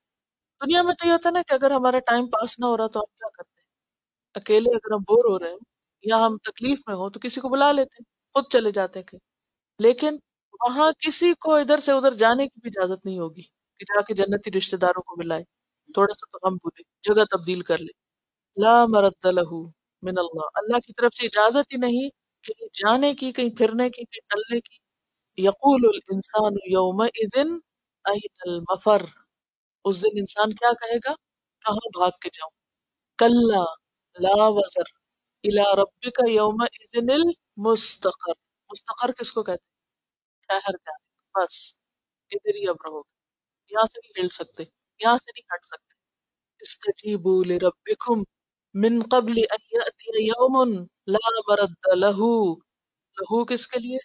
دنیا میں تو یہ ہوتا ہے نا کہ اگر ہمارا ٹائم پاس نہ ہو رہا تو ہم کیا کرتے ہیں، اکیلے اگر ہم بور ہو رہے ہیں یا ہم تکلیف میں ہو تو کسی کو بلا لیتے ہیں، خود چلے جاتے ہیں کہیں. لیکن وہاں کسی کو ادھر سے ادھر جانے کی بھی اجازت نہیں ہوگی کہ جا کے جنتی رشتہ داروں کو ملائے، تھوڑا سا تو غم بھولے، جگہ تبدیل کر لے. لا مرد لہ من اللہ، اللہ کی طرف سے اجازت ہی نہیں کہیں جانے کی، کہیں پھرنے کی، کہیں ٹلنے کی. یقول الانسان یومئذ این المفر، اس دن انسان کیا کہے گا، کہاں بھاگ کے جاؤں. کلا لا وزر الی ربک یومئذ المستقر، مستقر کس کو کہتے ہیں، ٹھہر جانے، بس ادھر ہی اب رہو، یہاں سے نہیں ہل سکتے، یہاں سے نہیں ہٹ سکتے. استجیبوا لربکم من قبل ان یأتی یوم لا مرد لہ، لہو کس کے لیے،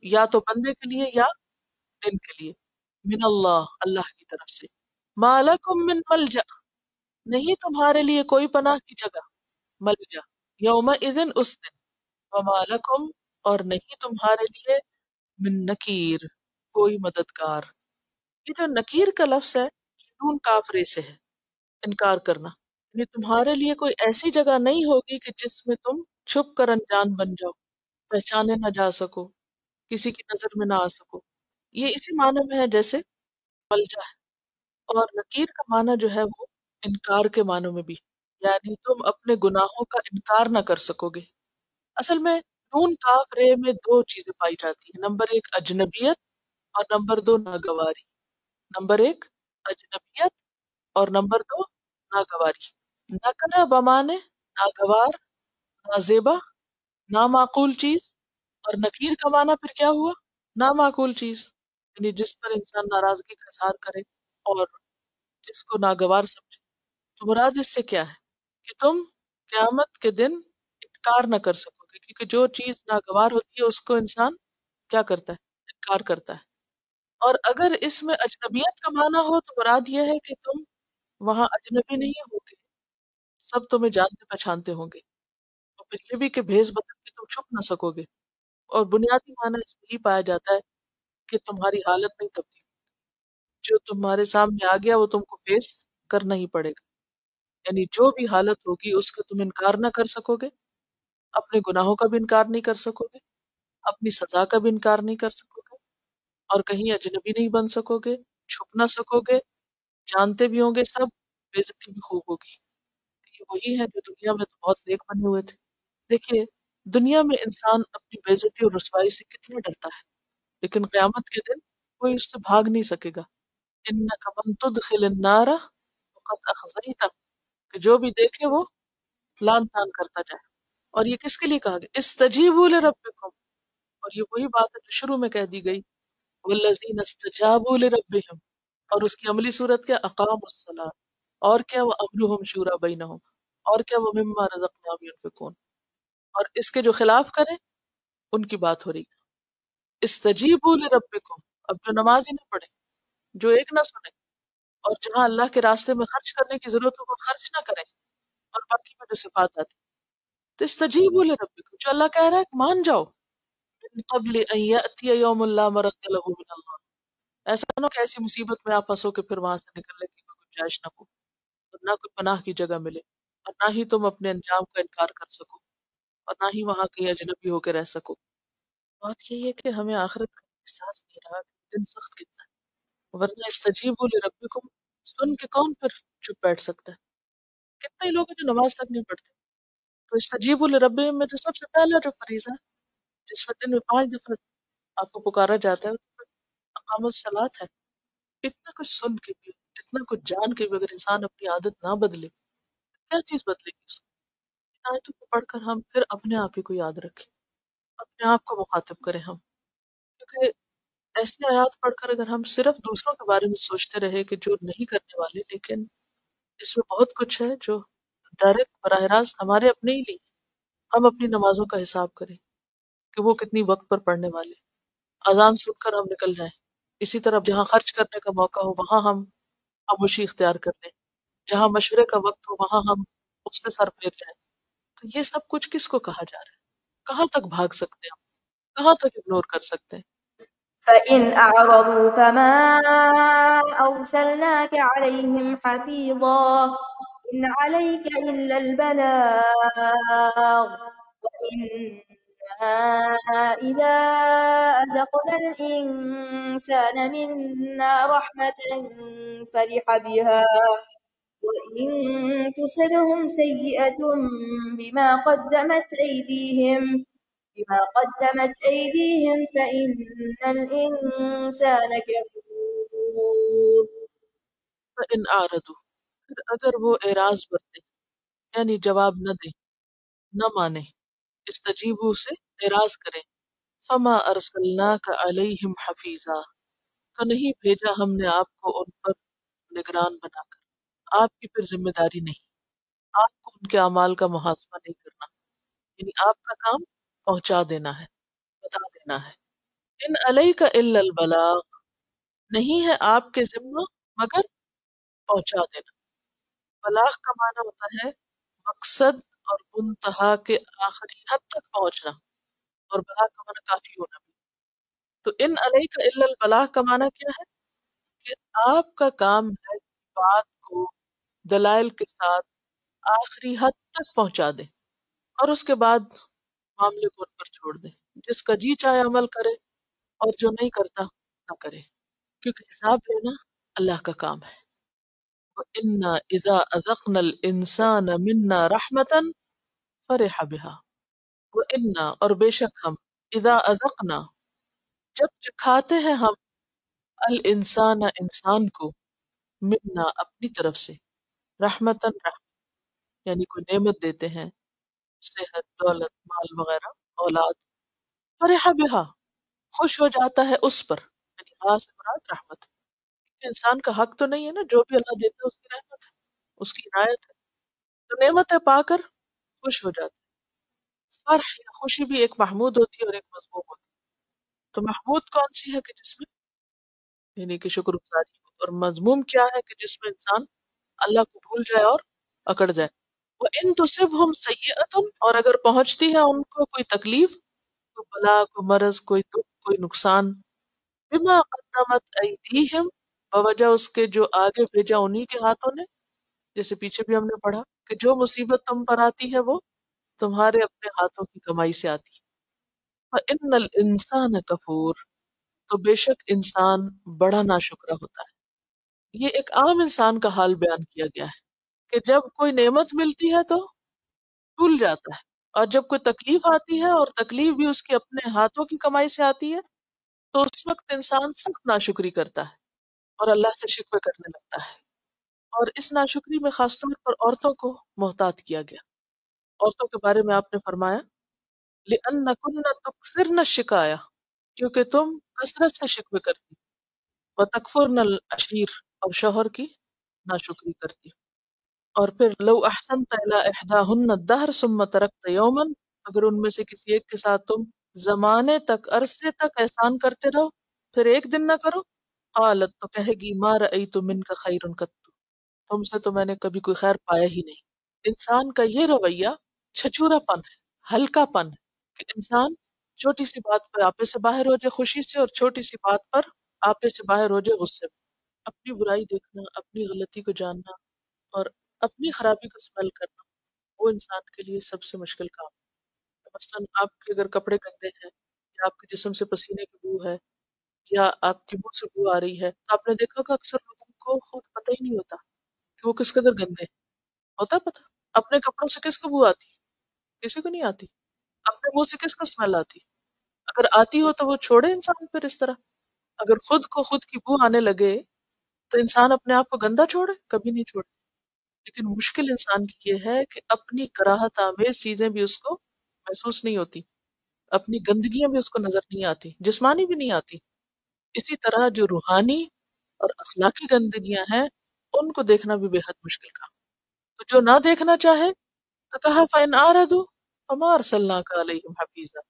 یا تو بندے کے لیے یا دن کے لیے. من اللہ، اللہ کی طرف سے. ما لکم من ملجأ، نہیں تمہارے لیے کوئی پناہ کی جگہ، ملجا یوم اذن، اس دن. وما لکم، اور نہیں تمہارے لیے، من نکیر، کوئی مددگار. یہ جو نکیر کا لفظ ہے یہ نون کاف رے سے ہے، انکار کرنا. یعنی تمہارے لیے کوئی ایسی جگہ نہیں ہوگی کہ جس میں تم چھپ کر انجان بن جاؤ، پہچانے نہ جا سکو، کسی کی نظر میں نہ آ سکو. یہ اسی معنی میں ہے جیسے ملجا ہے. اور نکیر کا معنی جو ہے وہ انکار کے معنی میں بھی، یعنی تم اپنے گناہوں کا انکار نہ کر سکو گے. اصل میں نون کاف رے میں دو چیزیں پائی جاتی ہیں، نمبر ایک اجنبیت اور نمبر دو ناگواری. نمبر ایک اجنبیت اور نمبر دو ناگواری. نکرہ بمانے ناگوار، نازیبا، نامعقول چیز، اور نکیر کا معنی پھر کیا ہوا، نامعقول چیز، یعنی جس پر انسان ناراضگی کا اظہار کرے اور جس کو ناگوار سمجھے. تو مراد اس سے کیا ہے کہ تم قیامت کے دن انکار نہ کر سکو گے، کیونکہ جو چیز ناگوار ہوتی ہے اس کو انسان کیا کرتا ہے، انکار کرتا ہے. اور اگر اس میں اجنبیت کا معنی ہو تو مراد یہ ہے کہ تم وہاں اجنبی نہیں ہوگے، سب تمہیں جانتے پہچانتے ہوں گے. اور پھر یہ بھی کہ بھیس بدل کے تم چھپ نہ سکو گے. اور بنیادی معنی اس میں یہ پایا جاتا ہے کہ تمہاری حالت نہیں تبدیل، جو تمہارے سامنے آ گیا وہ تم کو فیس کرنا ہی پڑے گا. یعنی جو بھی حالت ہوگی اس کا تم انکار نہ کر سکو گے، اپنے گناہوں کا بھی انکار نہیں کر سکو گے، اپنی سزا کا بھی انکار نہیں کر سکو گے، اور کہیں اجنبی نہیں بن سکو گے، چھپ نہ سکو گے، جانتے بھی ہوں گے سب، بے عزتی بھی خوب ہوگی. یہ وہی ہے جو دنیا میں تو بہت نیک بنے ہوئے تھے. دیکھیے دنیا میں انسان اپنی بے عزتی اور رسوائی سے کتنا ڈرتا ہے، لیکن قیامت کے دن کوئی اس سے بھاگ نہیں سکے گا. انک من تدخل النار فقد اخزیتہ، کہ جو بھی دیکھے وہ لان تان کرتا جائے. اور یہ کس کے لیے کہا گیا، استجیبوا لربکم، اور یہ وہی بات ہے جو شروع میں کہہ دی گئی، والذین استجابوا لربہم، اور اس کی عملی صورت کیا، اقاموا الصلاۃ، اور کیا، وامرهم شورى بینہم، اور کیا، ومما رزقناہم ينفقون. اور اس کے جو خلاف کریں ان کی بات ہو رہی ہے. استجیبوا لربکم، اب جو نماز ہی نہ پڑھے، جو ایک نہ سنے، اور جہاں اللہ کے راستے میں خرچ کرنے کی ضرورت ہو وہ خرچ نہ کریں، اور باقی میں جو صفات آتی تو استجیبوا لربکم، جو اللہ کہہ رہا ہے مان جاؤ، من قبل ان یأتی یوم لا مرد له من اللہ، ایسا نہ ہو کہ ایسی مصیبت میں آپ پھنسو کہ پھر وہاں سے نکلنے کی کوئی گنجائش نہ ہو، اور نہ کوئی پناہ کی جگہ ملے، اور نہ ہی تم اپنے انجام کا انکار کر سکو، اور نہ ہی وہاں کہیں اجنبی ہو کے رہ سکو۔ بات یہی ہے کہ ہمیں آخرت کا احساس نہیں رہا کہ دن سخت کتنا ہے، ورنہ استجیبوا لربکم سن کے کون پھر چپ بیٹھ سکتا ہے؟ کتنے لوگ ہیں جو نماز تک نہیں پڑھتے؟ تو استجیبوا لربکم میں تو سب سے پہلا جو فریضہ ہے، جس میں دن میں 5 دفعہ آپ کو پکارا جاتا ہے، اقامت الصلاۃ ہے۔ اتنا کچھ سن کے بھی، اتنا کچھ جان کے بھی اگر انسان اپنی عادت نہ بدلے، کیا چیز بدلے گی اس کی؟ آیتوں کو پڑھ کر ہم پھر اپنے آپ ہی کو یاد رکھیں، اپنے آپ کو مخاطب کریں ہم، کیونکہ ایسی آیات پڑھ کر اگر ہم صرف دوسروں کے بارے میں سوچتے رہے کہ جو نہیں کرنے والے، لیکن اس میں بہت کچھ ہے جو ڈائریکٹ براہ راست ہمارے اپنے ہی لیے۔ ہم اپنی نمازوں کا حساب کریں کہ وہ کتنی وقت پر پڑھنے والے، اذان سن کر ہم نکل جائیں، اسی طرح جہاں خرچ کرنے کا موقع ہو وہاں ہم خاموشی اختیار کر لیں، جہاں مشورے کا وقت ہو وہاں ہم اس سے سر پھیر جائیں۔ تو یہ سب کچھ کس کو کہا جا رہا ہے؟ کہاں تک بھاگ سکتے ہیں ہم؟ کہاں تک اگنور کر سکتے ہیں؟ فإن أعرضوا فما أرسلناك عليهم حفيظا إن عليك إلا البلاغ وإنا إذا أذقنا الإنسان منا رحمة فرح بها وإن تصبهم سيئة بما قدمت أيديهم فإن الإنسان كفور۔ فإن أعرضوا، پھر اگر وہ اعراض برتیں یعنی جواب نہ دیں، نہ مانیں، استجیبوا سے اعراض کریں، فما ارسلناک علیہم حفیظا، تو نہیں بھیجا ہم نے آپ کو ان پر نگران بنا کر، آپ کی پھر ذمہ داری نہیں، آپ کو ان کے اعمال کا محاسبہ نہیں کرنا، یعنی آپ کا کام پہنچا دینا ہے، بتا دینا ہے۔ ان علیک الا البلاغ، نہیں ہے آپ کے ذمہ مگر پہنچا دینا۔ بلاغ کا معنی ہوتا ہے مقصد اور منتہا کے آخری حد تک پہنچنا، اور بلاغ کا معنی کافی ہونا بھی۔ تو ان علیک الا البلاغ کا معنی کیا ہے؟ کہ آپ کا کام ہے بات کو دلائل کے ساتھ آخری حد تک پہنچا دیں، اور اس کے بعد معاملے کو ان پر چھوڑ دیں، جس کا جی چاہے عمل کرے اور جو نہیں کرتا نہ کرے، کیونکہ حساب لینا اللہ کا کام ہے۔ وَإِنَّا إِذَا أَذَقْنَا الْإِنسَانَ مِنَّا رَحْمَةً فَرِحَ بِهَا، وَإِنَّا اور بے شک ہم، اذا اذقنا جب چکھاتے ہیں ہم، الانسان انسان کو، منا اپنی طرف سے، رحمتاً یعنی کوئی نعمت دیتے ہیں، صحت، دولت، مال وغیرہ، اولاد، فرح بہا خوش ہو جاتا ہے اس پر، یعنی ہاں سے مراد رحمت ہے۔ انسان کا حق تو نہیں ہے نا، جو بھی اللہ دیتا ہے اس کی رحمت ہے، اس کی عنایت ہے، تو نعمتیں پا کر خوش ہو جاتا ہے۔ فرح یا خوشی بھی ایک محمود ہوتی ہے اور ایک مذموم ہوتی ہے۔ تو محمود کون سی ہے کہ جس میں یعنی کہ شکر گزاری ہو، اور مذموم کیا ہے کہ جس میں انسان اللہ کو بھول جائے اور اکڑ جائے۔ وَإِن تُصِبْهُمْ سَيِّئَةٌ اور اگر پہنچتی ہے ان کو کوئی تکلیف، کوئی بلا، کوئی مرض، کوئی دکھ، کوئی نقصان، بما قدمت ایدیہم بوجہ اس کے جو آگے بھیجا انہی کے ہاتھوں نے، جیسے پیچھے بھی ہم نے پڑھا کہ جو مصیبت تم پر آتی ہے وہ تمہارے اپنے ہاتھوں کی کمائی سے آتی ہے۔ فَإِنَّ الْإِنسَانَ كَفُورٌ تو بے شک انسان بڑا ناشکرا ہوتا ہے۔ یہ ایک عام انسان کا حال بیان کیا گیا ہے کہ جب کوئی نعمت ملتی ہے تو بھول جاتا ہے، اور جب کوئی تکلیف آتی ہے اور تکلیف بھی اس کے اپنے ہاتھوں کی کمائی سے آتی ہے تو اس وقت انسان سخت ناشکری کرتا ہے اور اللہ سے شکوے کرنے لگتا ہے۔ اور اس ناشکری میں خاص طور پر عورتوں کو محتاط کیا گیا۔ عورتوں کے بارے میں آپ نے فرمایا لِأَنَّكُنَّ تُكْثِرْنَ الشِّكَایَةَ کیونکہ تم کثرت سے شکوے کرتی، وَتَكْفُرْنَ الْعَشِیرَ اور شوہر کی ناشکری کرتی۔ اور پھر لو احسنت الی احداہن الدہر ثم ترکت یوما اگر ان میں سے کسی ایک کے ساتھ تم زمانے تک، عرصے تک احسان کرتے رہو پھر ایک دن نہ کرو، قالت تو کہے گی ما رأیت منک خیر قط، تم سے تو میں نے کبھی کوئی خیر پایا ہی نہیں. انسان کا یہ رویہ چھچورا پن ہے، ہلکا پن ہے کہ انسان چھوٹی سی بات پر آپے سے باہر ہو جائے خوشی سے، اور چھوٹی سی بات پر آپے سے باہر ہو جائے غصے میں. اپنی برائی دیکھنا، اپنی غلطی کو جاننا اور اپنی خرابی کو اسمیل کرنا، وہ انسان کے لیے سب سے مشکل کام ہے. مثلاً آپ کے اگر کپڑے گندے ہیں، یا آپ کے جسم سے پسینے کی بو ہے، یا آپ کی منہ سے بو آ رہی ہے، تو آپ نے دیکھا کہ اکثر لوگوں کو خود پتہ ہی نہیں ہوتا کہ وہ کس قدر گندے ہیں. ہوتا پتہ اپنے کپڑوں سے کس کو بو آتی؟ کسی کو نہیں آتی. اپنے منہ سے کس کو اسمیل آتی؟ اگر آتی ہو تو وہ چھوڑے انسان پھر اس طرح. اگر خود کو خود کی بو آنے لگے تو انسان اپنے آپ کو گندا چھوڑے؟ کبھی نہیں چھوڑے. لیکن مشکل انسان کی یہ ہے کہ اپنی کراہت آمیز چیزیں بھی اس کو محسوس نہیں ہوتی، اپنی گندگیاں بھی اس کو نظر نہیں آتی، جسمانی بھی نہیں آتی. اسی طرح جو روحانی اور اخلاقی گندگیاں ہیں ان کو دیکھنا بھی بے حد مشکل کام. تو جو نہ دیکھنا چاہے تو کہا فَإِنْ أَعْرَضُوا فَمَا أَرْسَلْنَاكَ عَلَيْهِمْ حَفِيظًا،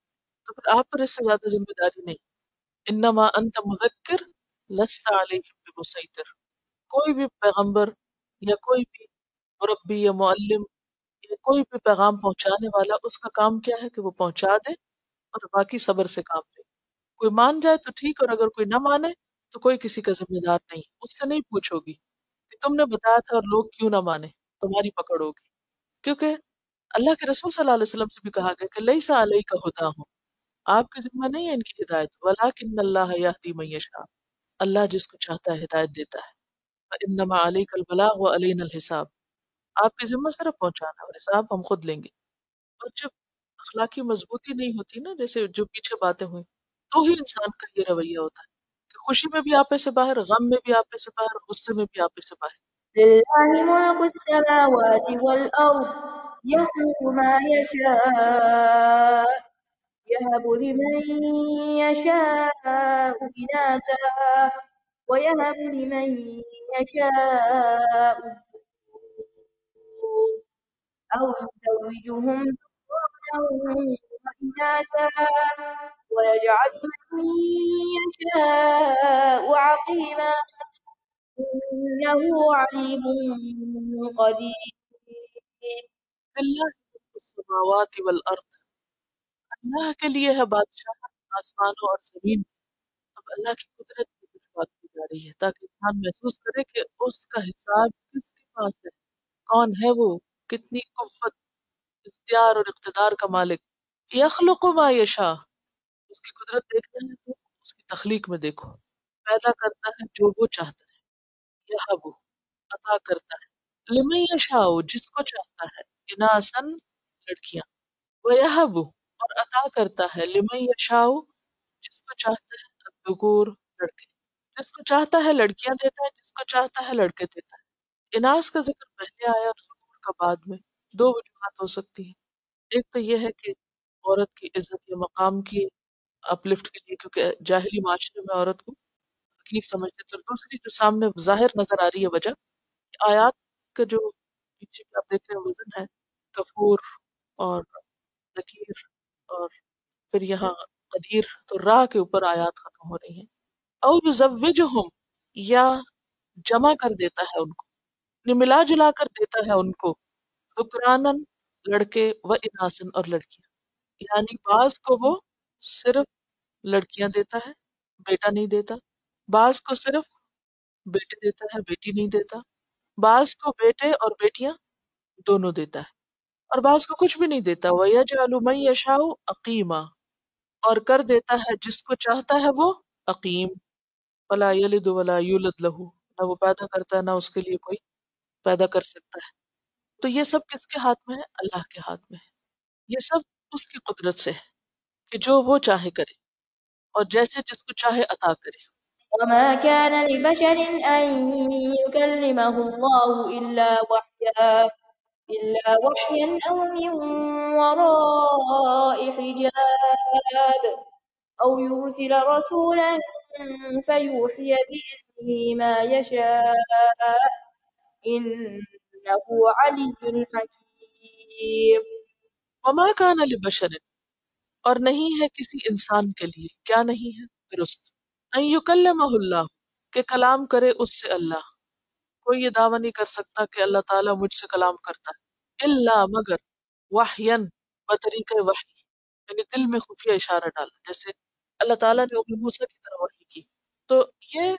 تو پھر آپ پر اس سے زیادہ ذمہ داری نہیں. انما انت مذکر لست علیہم بمسیطر. کوئی بھی پیغمبر یا کوئی بھی مربی یا معلم یا کوئی بھی پیغام پہنچانے والا، اس کا کام کیا ہے کہ وہ پہنچا دے اور باقی صبر سے کام لے. کوئی مان جائے تو ٹھیک، اور اگر کوئی نہ مانے تو کوئی کسی کا ذمہ دار نہیں. اس سے نہیں پوچھو گی کہ تم نے بتایا تھا اور لوگ کیوں نہ مانے، تمہاری پکڑ ہوگی. کیونکہ اللہ کے رسول صلی اللہ علیہ وسلم سے بھی کہا گیا کہ لیس علیک ھداھم، آپ کے ذمہ نہیں ہے ان کی ہدایت، ولکن اللہ یہدی من یشاء، اللہ جس کو چاہتا ہے ہدایت دیتا ہے. فانما علیک البلاغ وعلینا الحساب، آپ کی ذمہ صرف پہنچانا اور حساب ہم خود لیں گے. اور جب اخلاقی مضبوطی نہیں ہوتی نا، جیسے جو پیچھے باتیں ہوئی، تو ہی انسان کا یہ رویہ ہوتا ہے کہ خوشی میں بھی آپے سے باہر، غم میں بھی آپے سے باہر، غصے میں بھی آپے سے باہر. لله ملك السماوات والأرض يخلق ما يشاء يهب لمن يشاء إناثا ويهب لمن يشاء الذكور أو يزوجهم ذكرانا وإناثا ويجعل من يشاء عقيما إنه عليم قدير. للہ ملک السماوات والارض، اللہ کے لیے ہے بادشاہ آسمانوں اور زمین. اب اللہ کی قدرت کی کچھ بات کی جا رہی ہے تاکہ انسان محسوس کرے کہ اس کا حساب کس کے پاس ہے، کون ہے وہ، کتنی قوت، اختیار اور اقتدار کا مالک. یخلق ما یشاء، اس کی قدرت دیکھنا ہے تو اس کی تخلیق میں دیکھو. پیدا کرتا ہے جو وہ چاہتا ہے، یہب عطا کرتا ہے، لمن یشاء جس کو چاہتا ہے، اناسن لڑکیاں، ویہب اور عطا کرتا ہے، لمن یشاء جس کو چاہتا ہے، الذکور لڑکے. جس کو چاہتا ہے لڑکیاں دیتا ہے، جس کو چاہتا ہے لڑکے دیتا ہے. اناس کا ذکر پہلے آیا اور ذکور کا بعد میں. دو وجوہات ہو سکتی ہیں. ایک تو یہ ہے کہ عورت کی عزت یا مقام کی اپلفٹ کے لیے، کیونکہ جاہلی معاشرے میں عورت کو حقیر سمجھتے تھے. اور دوسری جو سامنے ظاہر نظر آ رہی ہے وجہ، آیات کا جو پیچھے آپ دیکھ رہے ہیں وزن ہے، کفور اور ذکیر اور پھر یہاں قدیر، تو راہ کے اوپر آیات ختم ہو رہی ہیں. او یزوجہم، یا جمع کر دیتا ہے ان کو، یعنی ملا جلا کر دیتا ہے ان کو، ذکرانن لڑکے و اناسن اور لڑکیاں. یعنی بعض کو وہ صرف لڑکیاں دیتا ہے، بیٹا نہیں دیتا. بعض کو صرف بیٹے دیتا ہے، بیٹی نہیں دیتا. بعض کو بیٹے اور بیٹیاں دونوں دیتا ہے، اور بعض کو کچھ بھی نہیں دیتا. وَيَجْعَلُ مَن يَشَاءُ عَقِيمًا، اور کر دیتا ہے جس کو چاہتا ہے وہ عقیم. وَلَا يَلِدُ وَلَا يُولَدْ لَهُ، نہ وہ پیدا کرتا ہے نہ اس کے لیے کوئی پیدا کر سکتا ہے. تو یہ سب کس کے ہاتھ میں ہے؟ اللہ کے ہاتھ میں ہے. یہ سب اس کی قدرت سے ہے کہ جو وہ چاہے کرے اور جیسے جس کو چاہے عطا کرے. وما كان لبشر أن يكلمه الله إلا وحيا أو من وراء حجاب أو يرسل رسولا فيوحي بإذنه ما يشاء إنه علي حكيم. وما كان لبشر، اور نہیں ہے کسی انسان کے لیے، کیا نہیں ہے؟ درست. ان یکلمہ اللہ، کہ کلام کرے اس سے اللہ. کوئی یہ دعویٰ نہیں کر سکتا کہ اللہ تعالیٰ مجھ سے کلام کرتا ہے، الا مگر وحین، بطریقہ وحی، یعنی دل میں خفیہ اشارہ ڈالا. جیسے اللہ تعالیٰ نے ابن موسیٰ کی طرح وحی کی، تو یہ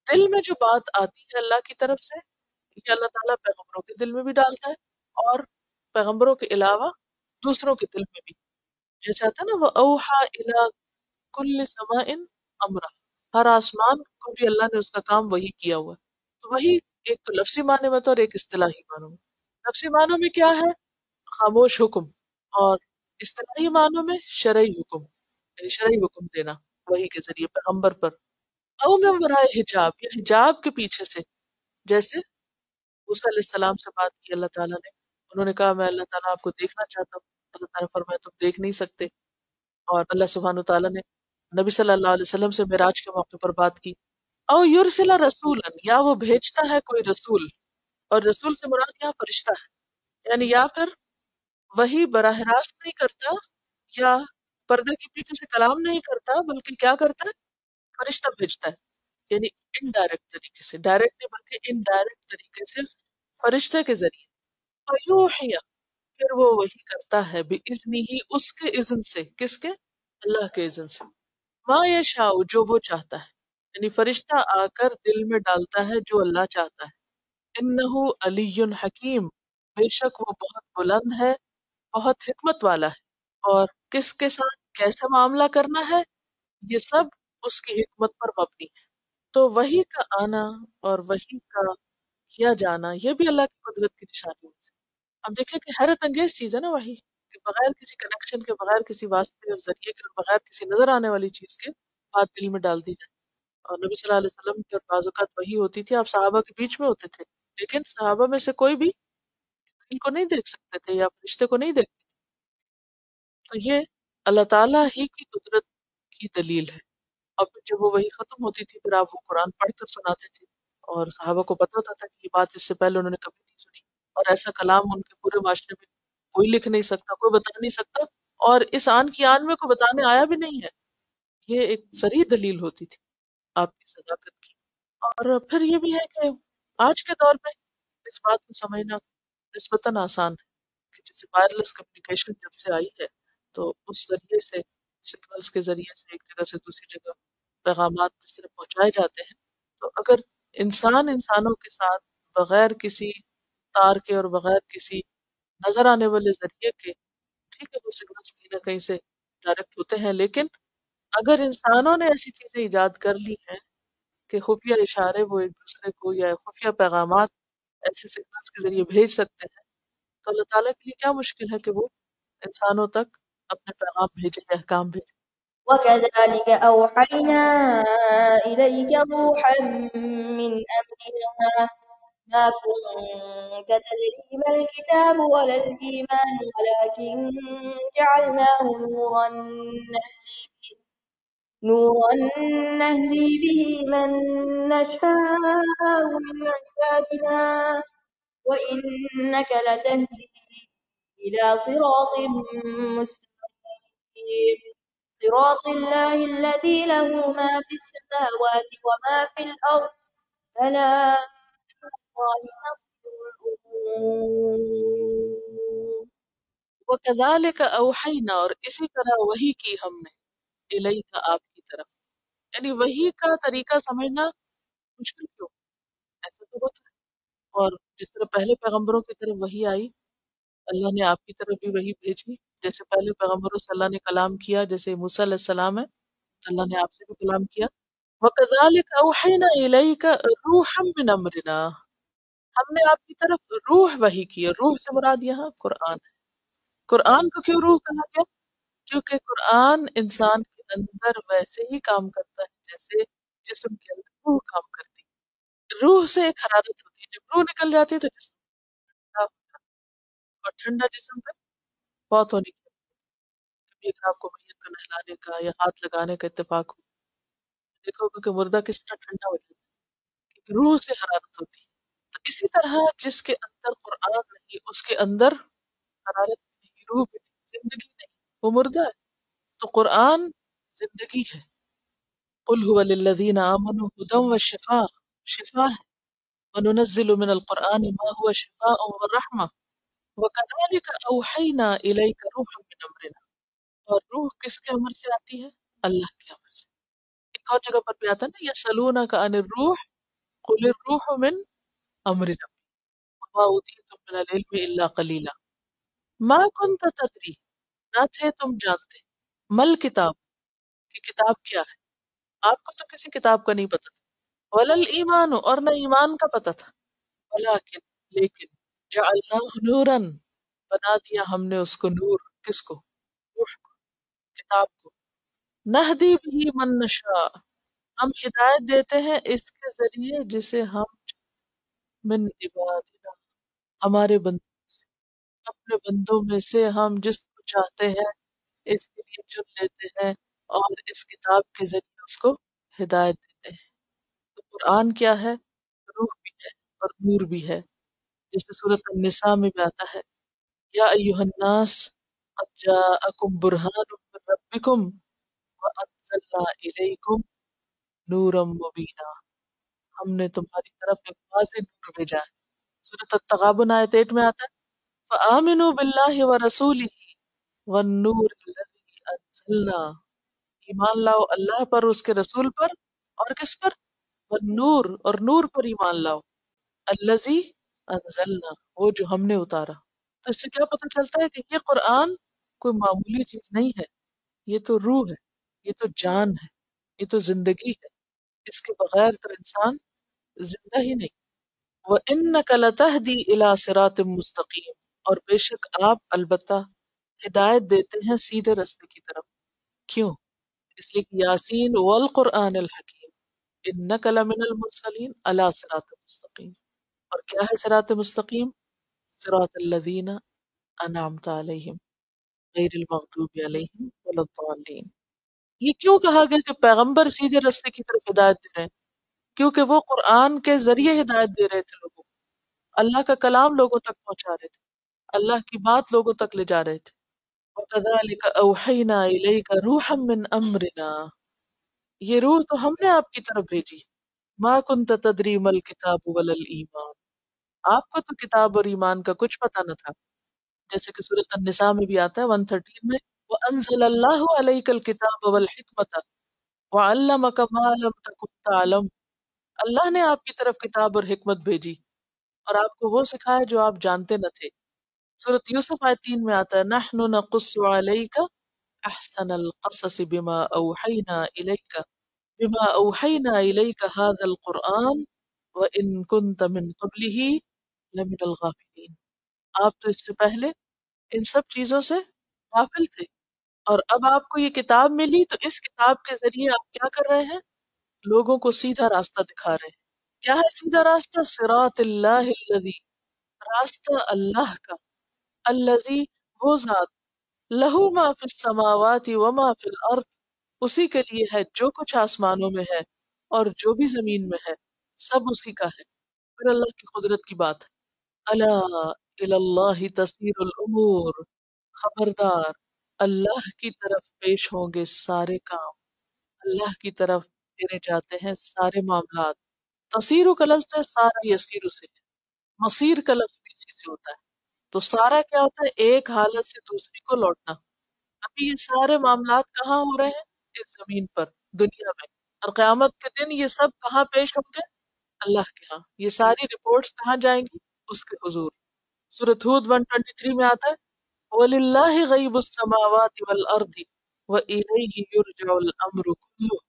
دل میں جو بات آتی ہے اللہ کی طرف سے، یہ اللہ تعالیٰ پیغمبروں کے دل میں بھی ڈالتا ہے، اور پیغمبروں کے علاوہ دوسروں کے دل میں بھی. جیسے آتا ہے نا وَأَوْحَى إِلَىٰ كُلِّ سَمَاءٍ أَمْرَهَا، ہر آسمان کو بھی اللہ نے اس کا کام وہی کیا ہوا ہے. تو وہی ایک تو لفظی معنی میں تو اور ایک اصطلاحی معنی میں. لفظی معنی میں کیا ہے؟ خاموش حکم، اور اصطلاحی معنی میں شرعی حکم، یعنی شرعی حکم دینا وہی کے ذریعے پیغمبر پر. او من ورائے حجاب، یا حجاب کے پیچھے سے. جیسے موسیٰ علیہ السلام سے بات کی اللہ تعالیٰ نے، انہوں نے کہا میں اللہ تعالیٰ آپ کو دیکھنا چاہتا ہوں. اللہ تعالیٰ نے فرمایا تم دیکھ نہیں سکتے. اور اللہ سبحانہ تعالیٰ نے نبی صلی اللہ علیہ وسلم سے معراج کے موقع پر بات کی. او یرسل رسولا، یا وہ بھیجتا ہے کوئی رسول، اور رسول سے مراد یہاں فرشتہ ہے، یعنی یا پھر وہی براہ راست نہیں کرتا، یا پردے کے پیچھے سے کلام نہیں کرتا، بلکہ کیا کرتا ہے؟ فرشتہ بھیجتا ہے، یعنی انڈائریکٹ طریقے سے، ڈائریکٹ نہیں بلکہ انڈائریکٹ طریقے سے فرشتے کے ذریعے. فیوحی، پھر وہ وہی کرتا ہے بِإِذْنِهِ، اس کے اذن سے. کس کے؟ اللہ کے اذن سے. ما یشاء، جو وہ چاہتا ہے، یعنی فرشتہ آ کر دل میں ڈالتا ہے جو اللہ چاہتا ہے. انہ علی حکیم، بے شک وہ بہت بلند ہے، بہت حکمت والا ہے. اور کس کے ساتھ کیسا معاملہ کرنا ہے، یہ سب اس کی حکمت پر مبنی ہے. تو وہی کا آنا اور وہی کا کیا جانا یہ بھی اللہ کی قدرت کی نشانی ہے. اب دیکھیں کہ حیرت انگیز چیز ہے نا وہی، کہ بغیر کسی کنیکشن کے، بغیر کسی واسطے اور ذریعے کے، اور بغیر کسی نظر آنے والی چیز کے بات دل میں ڈال دی جائے. اور نبی صلی اللہ علیہ وسلم کی اور بعض اوقات وہی ہوتی تھی، آپ صحابہ کے بیچ میں ہوتے تھے، لیکن صحابہ میں سے کوئی بھی ان کو نہیں دیکھ سکتے تھے یا فرشتے کو نہیں دیکھتے. تو یہ اللہ تعالیٰ ہی کی قدرت کی دلیل ہے. اور پھر جب وہ وہی ختم ہوتی تھی پھر آپ وہ قرآن پڑھ کر سناتے تھے، اور صحابہ کو پتہ ہوتا تھا کہ یہ بات اس سے پہلے انہوں نے کبھی نہیں سنی، اور ایسا کلام ان کے پورے معاشرے میں کوئی لکھ نہیں سکتا، کوئی بتا نہیں سکتا، اور اس آن کی آن میں کوئی بتانے آیا بھی نہیں ہے. یہ ایک صریح دلیل ہوتی تھی آپ کی صداقت کی. اور پھر یہ بھی ہے کہ آج کے دور میں اس بات کو سمجھنا نسبتاً آسان ہے کہ جیسے وائرلیس کمیونیکیشن جب سے آئی ہے تو اس ذریعے سے، سگنلز کے ذریعے سے ایک جگہ سے دوسری جگہ پیغامات اس طرح پہنچائے جاتے ہیں. تو اگر انسان انسانوں کے ساتھ بغیر کسی تار کے اور بغیر کسی نظر آنے والے ذریعے کے، ٹھیک ہے وہ سگنلز کہیں نہ کہیں سے ڈائریکٹ ہوتے ہیں، لیکن اگر انسانوں نے ایسی چیزیں ایجاد کر لی ہیں کہ خفیہ اشارے وہ ایک دوسرے کو یا خفیہ پیغامات ایسے سگنلز کے ذریعے بھیج سکتے ہیں، تو اللہ تعالیٰ کے لیے کیا مشکل ہے کہ وہ انسانوں تک اپنے پیغام بھیجے، احکام بھیجے. وكذلك أوحينا إليك روحا من أمرنا ما كنت تدري ما الكتاب ولا الإيمان ولكن جعلناه نورا نهدي به من نشاء من عبادنا وإنك لتهدي إلى صراط مستقيم صراط الله الذي له ما في السماوات وما في الأرض ألا إلى الله مصير الأمور. وَكَذَلِكَ أَوْحَيْنَا، اور اسی طرح وحی کی ہم نے، الیک آپ کی طرف. یعنی وحی کا طریقہ سمجھنا مشکل کیوں؟ ایسا تو ہوتا ہے. اور جس طرح پہلے پیغمبروں کی طرف وحی آئی، اللہ نے آپ کی طرف بھی وحی بھیجی. جیسے پہلے پیغمبروں سے اللہ نے کلام کیا، جیسے موسیٰ علیہ السلام ہے، اللہ نے آپ سے بھی کلام کیا. وَكَذَلِكَ أَوْحَيْنَا إِلَيْكَ رُوحًا مِّنْ أَمْرِنَا، ہم نے آپ کی طرف روح وحی کی ہے. روح سے مراد یہاں قرآن ہے. قرآن کو کیوں روح کہا گیا؟ کیونکہ قرآن انسان کے اندر ویسے ہی کام کرتا ہے جیسے جسم کے اندر روح کام کرتی ہے. روح سے ایک حرارت ہوتی ہے، جب روح نکل جاتی ہے تو جسم ٹھنڈا ہوتا ہے، اور ٹھنڈا جسم پہ بہت ہونی چاہیے. کبھی اگر آپ کو میت کو نہلانے کا یا ہاتھ لگانے کا اتفاق ہو، دیکھو کہ مردہ کس طرح ٹھنڈا ہو جاتا ہے، کیونکہ روح سے حرارت ہوتی ہے. تو اسی طرح جس کے اندر قرآن نہیں، اس کے اندر حرارت نہیں، روح بھی نہیں، زندگی نہیں، وہ مردہ ہے. تو قرآن زندگی ہے، قل هو للذین آمنوا هدى وشفاء، شفا ہے، وننزل من القرآن ما هو شفاء ورحمة وكذلك أوحينا إليك روحا من أمرنا. اور روح کس کے امر سے آتی ہے؟ اللہ کے امر سے. ایک اور جگہ پر بھی آتا ہے نا یسألونک عن الروح قل الروح من امر ربی وما اوتیتم من العلم الا قلیلا. ما کنت تدری، نہ تھے تم جانتے، مل کتاب، کہ کتاب کیا ہے، آپ کو تو کسی کتاب کا نہیں پتا تھا، ولل ایمان، اور نہ ایمان کا پتا تھا، ولیکن لیکن جعلناہ نورا، بنا دیا ہم نے اس کو نور، کس کو؟ روح کو، کتاب کو. نہدی بھی من نشاء، ہم ہدایت دیتے ہیں اس کے ذریعے جسے ہم من عبادنا، ہمارے بندوں سے، اپنے بندوں میں سے ہم جس کو چاہتے ہیں اس کے لیے چن لیتے ہیں اور اس کتاب کے ذریعے اس کو ہدایت دیتے ہیں. تو قرآن کیا ہے؟ روح بھی ہے اور نور بھی ہے، جیسے سورۃ النساء میں بھی آتا ہے یا ایھا الناس قد جاءکم برہان من ربکم وانزلنا الیکم نورا مبینا، ہم نے تمہاری طرف ایک واضح نور بھیجا ہے. سورۃ التغابن آیت 8 میں آتا ہے فآمنوا باللہ ورسولہ والنور الذی انزلنا، ایمان لاؤ اللہ پر، اس کے رسول پر، اور کس پر؟ والنور، اور نور پر ایمان لاؤ، الذی انزلنا، وہ جو ہم نے اتارا. تو اس سے کیا پتہ چلتا ہے کہ یہ قرآن کوئی معمولی چیز نہیں ہے، یہ تو روح ہے، یہ تو جان ہے، یہ تو زندگی ہے، اس کے بغیر تو انسان زندہ ہی نہیں. وَإِنَّكَ لَتَهْدِي إِلَى صِرَاطٍ مُسْتَقِيمٍ، اور بے شک آپ البتہ ہدایت دیتے ہیں سیدھے راستے کی طرف. کیوں؟ اس لیے کہ یاسین والقرآن الحکیم انک لمن المرسلین علی صراط مستقیم. اور کیا ہے صراط مستقیم؟ صراط الذین انعمت علیہم غیر المغضوب علیہم ولا الضالین. یہ کیوں کہا گیا کہ پیغمبر سیدھے راستے کی طرف ہدایت دے رہے ہیں؟ کیونکہ وہ قرآن کے ذریعے ہدایت دے رہے تھے لوگوں کو، اللہ کا کلام لوگوں تک پہنچا رہے تھے، اللہ کی بات لوگوں تک لے جا رہے تھے. وَكَذَلِكَ أَوْحَيْنَا إِلَيْكَ رُوحًا مِّنْ أَمْرِنَا، یہ روح تو ہم نے آپ کی طرف بھیجی. ما كنت تدری ما الکتاب ولا الایمان، آپ کو تو کتاب اور ایمان کا کچھ پتہ نہ تھا. جیسے کہ سورۃ النساء میں بھی آتا ہے 113 میں وَأَنزَلَ اللَّهُ عَلَيْكَ الْكِتَابَ وَالْحِكْمَةَ وَعَلَّمَكَ مَا لَمْ تَكُن تَعْلَمُ، اللہ نے آپ کی طرف کتاب اور حکمت بھیجی اور آپ کو وہ سکھایا جو آپ جانتے نہ تھے. سورۃ یوسف آیت 3 میں آتا ہے نحن نقص علیک احسن القصص بما اوحینا الیک هذا القرآن وان كنت من قبله لمن الغافلین. آپ تو اس سے پہلے ان سب چیزوں سے غافل تھے اور اب آپ کو یہ کتاب ملی تو اس کتاب کے ذریعے آپ کیا کر رہے ہیں؟ لوگوں کو سیدھا راستہ دکھا رہے ہیں. کیا ہے سیدھا راستہ؟ صراط اللہ الذی، راستہ اللہ کا، الذی، وہ ذات، لہو ما فی السماوات وما فی الارض، اسی کے لیے ہے جو کچھ آسمانوں میں ہے اور جو بھی زمین میں ہے، سب اسی کا ہے. پھر اللہ کی قدرت کی بات ہے الا الی اللہ تصیر الامور، خبردار اللہ کی طرف پیش ہوں گے سارے کام، اللہ کی طرف پھیرے جاتے ہیں سارے معاملات. تصیر کا لفظ ہے سارا یسیر سے، مصیر کا لفظ بھی اسی سے ہوتا ہے. تو سارا کیا ہوتا ہے؟ ایک حالت سے دوسری کو لوٹنا. ابھی یہ سارے معاملات کہاں ہو رہے ہیں؟ اس زمین پر، دنیا میں. اور قیامت کے دن یہ سب کہاں پیش ہوں گے؟ اللہ کے ہاں. یہ ساری رپورٹس کہاں جائیں گی؟ اس کے حضور. سورۃ ہود 123 میں آتا ہے وَلِلَّهِ غَيْبُ السَّمَاوَاتِ وَالْأَرْضِ وَإِلَيْهِ يُرْجَعُ الْأَمْرُ كُلُّهُ،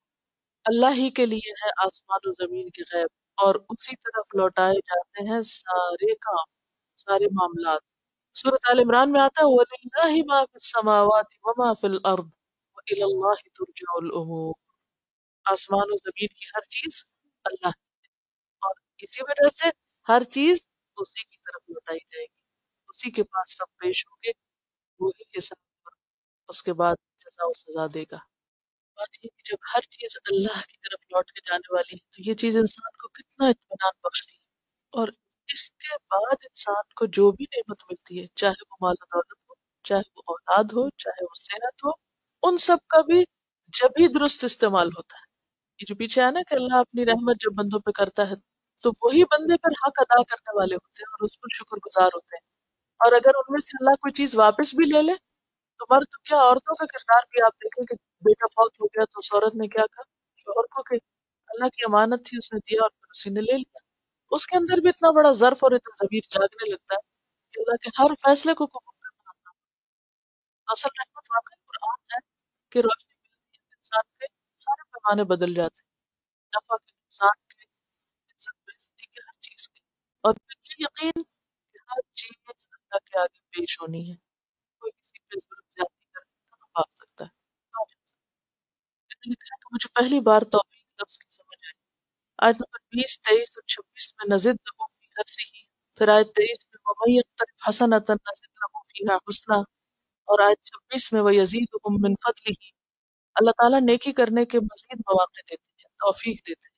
اللہ ہی کے لیے ہے آسمان و زمین کے غیب اور اسی طرف لوٹائے جاتے ہیں سارے کام، سارے معاملات. سورۃ آل عمران میں آتا ہے وَلِلَّهِ مَا فِي السَّمَاوَاتِ وَمَا فِي الْأَرْضِ وَإِلَى اللَّهِ تُرْجَعُ الْأُمُورُ. آسمان و زمین کی ہر چیز اللہ کی ہے اور اسی وجہ سے ہر چیز اسی کی طرف لوٹائی جائے گی، اسی کے پاس سب پیش ہوں گے، وہی حساب اور اس کے بعد جزا و سزا دے گا. بات یہ کہ جب ہر چیز اللہ کی طرف لوٹ کے جانے والی ہے تو یہ چیز انسان کو کتنا اطمینان بخشتی ہے. اور اس کے بعد انسان کو جو بھی نعمت ملتی ہے، چاہے وہ مال و دولت ہو، چاہے وہ اولاد ہو، چاہے وہ صحت ہو، ان سب کا بھی جب ہی درست استعمال ہوتا ہے یہ جو پیچھے ہے نا کہ اللہ اپنی رحمت جب بندوں پہ کرتا ہے تو وہی بندے پھر حق ادا کرنے والے ہوتے ہیں اور اس پر شکر گزار ہوتے ہیں. اور اگر ان میں سے اللہ کوئی چیز واپس بھی لے لے تو مرد تو کیا عورتوں کا کردار بھی آپ دیکھیں کہ بیٹا فوت ہو گیا تو اس عورت نے کیا کہا شوہر کو کہ اللہ کی امانت تھی اس نے دیا اور پھر اسی نے لے لیا. اس کے اندر بھی اتنا بڑا ظرف اور اتنا ضمیر جاگنے لگتا ہے کہ اللہ کے ہر فیصلے کو قبول کرنا آتا ہے. تو اصل رحمت واقعی قرآن ہے کہ روشنی ملتی ہے انسان کے سارے پیمانے بدل جاتے ہیں، نفع کے، نقصان کے، عزت بے عزتی کے، ہر چیز کے. اور پھر یہ یقین کہ ہر چیز اللہ کے آگے پیش ہونی ہے، کوئی کسی پہ ظلم زیادتی کرنے کا نہ پا سکتا ہے. میں نے لکھا ہے کہ مجھے پہلی بار توفیق لفظ کی سمجھ آئی آیت نمبر 20، 23 اور 26 میں نزد لہو فی حرثہ، پھر آیت 23 میں وَمَن یقترف حسنۃ نزد لہو فیہا حسنا، اور آیت 26 میں وَیزِیدُہُم مِّن فضلہ. اللہ تعالیٰ نیکی کرنے کے مزید مواقع دیتے ہیں، توفیق دیتے ہیں.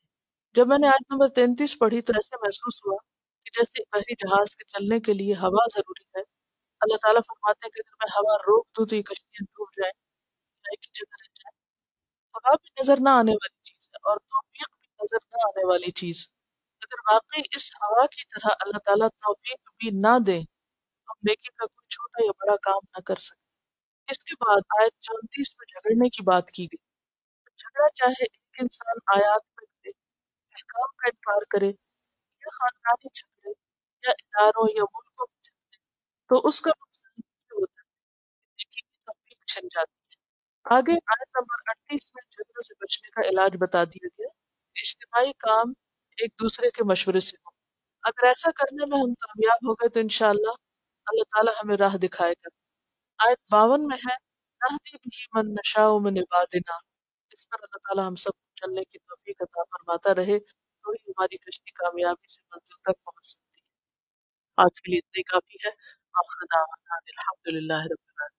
جب میں نے آیت نمبر 33 پڑھی تو ایسے محسوس ہوا کہ جیسے بحری جہاز کے چلنے کے لیے ہوا ضروری ہے. اللہ تعالیٰ فرماتے ہیں کہ اگر میں ہوا روک دوں تو یہ کشتیاں ڈوب جائیں، ایک ہی جگہ رہ جائیں. ہوا بھی نظر نہ آنے والی چیز ہے اور توفیق بھی نظر نہ آنے والی چیز. اگر واقعی اس ہوا کی طرح اللہ تعالیٰ توفیق بھی نہ دے تو ہم نیکی کا کوئی چھوٹا یا بڑا کام نہ کر سکتے. اس کے بعد آیت 34 میں جھگڑنے کی بات کی گئی. جھگڑا چاہے ایک انسان آیات میں کرے، احکام کا انکار کرے، یا خاندانی جھگڑے، یا اداروں یا ملکوں میں جھگڑے، تو اس کا نقصان یہ ہوتا ہے کہ نیکی کی توفیق چھن جاتی ہے. آگے آیت نمبر 38 میں جھگڑوں سے بچنے کا علاج بتا دیا گیا. اجتماعی کام ایک دوسرے کے مشورے سے ہو. اگر ایسا کرنے میں ہم کامیاب ہو گئے تو انشاءاللہ اللہ تعالیٰ ہمیں راہ دکھائے گا. آیت 52 میں ہے نہدی بھی من نشاء من عبادنا. اس پر اللہ تعالیٰ ہم سب کو چلنے کی توفیق عطا فرماتا رہے تو ہی ہماری کشتی کامیابی سے منزل تک پہنچ سکتی ہے. آج کے لیے اتنی کافی ہے. آخر دعوانا الحمدللہ رب العالمین.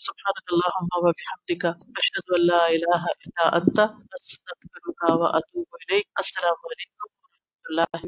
سبحانك اللهم وبحمدك أشهد أن لا إله إلا أنت أستغفرك وأتوب إليك. السلام عليكم ورحمة الله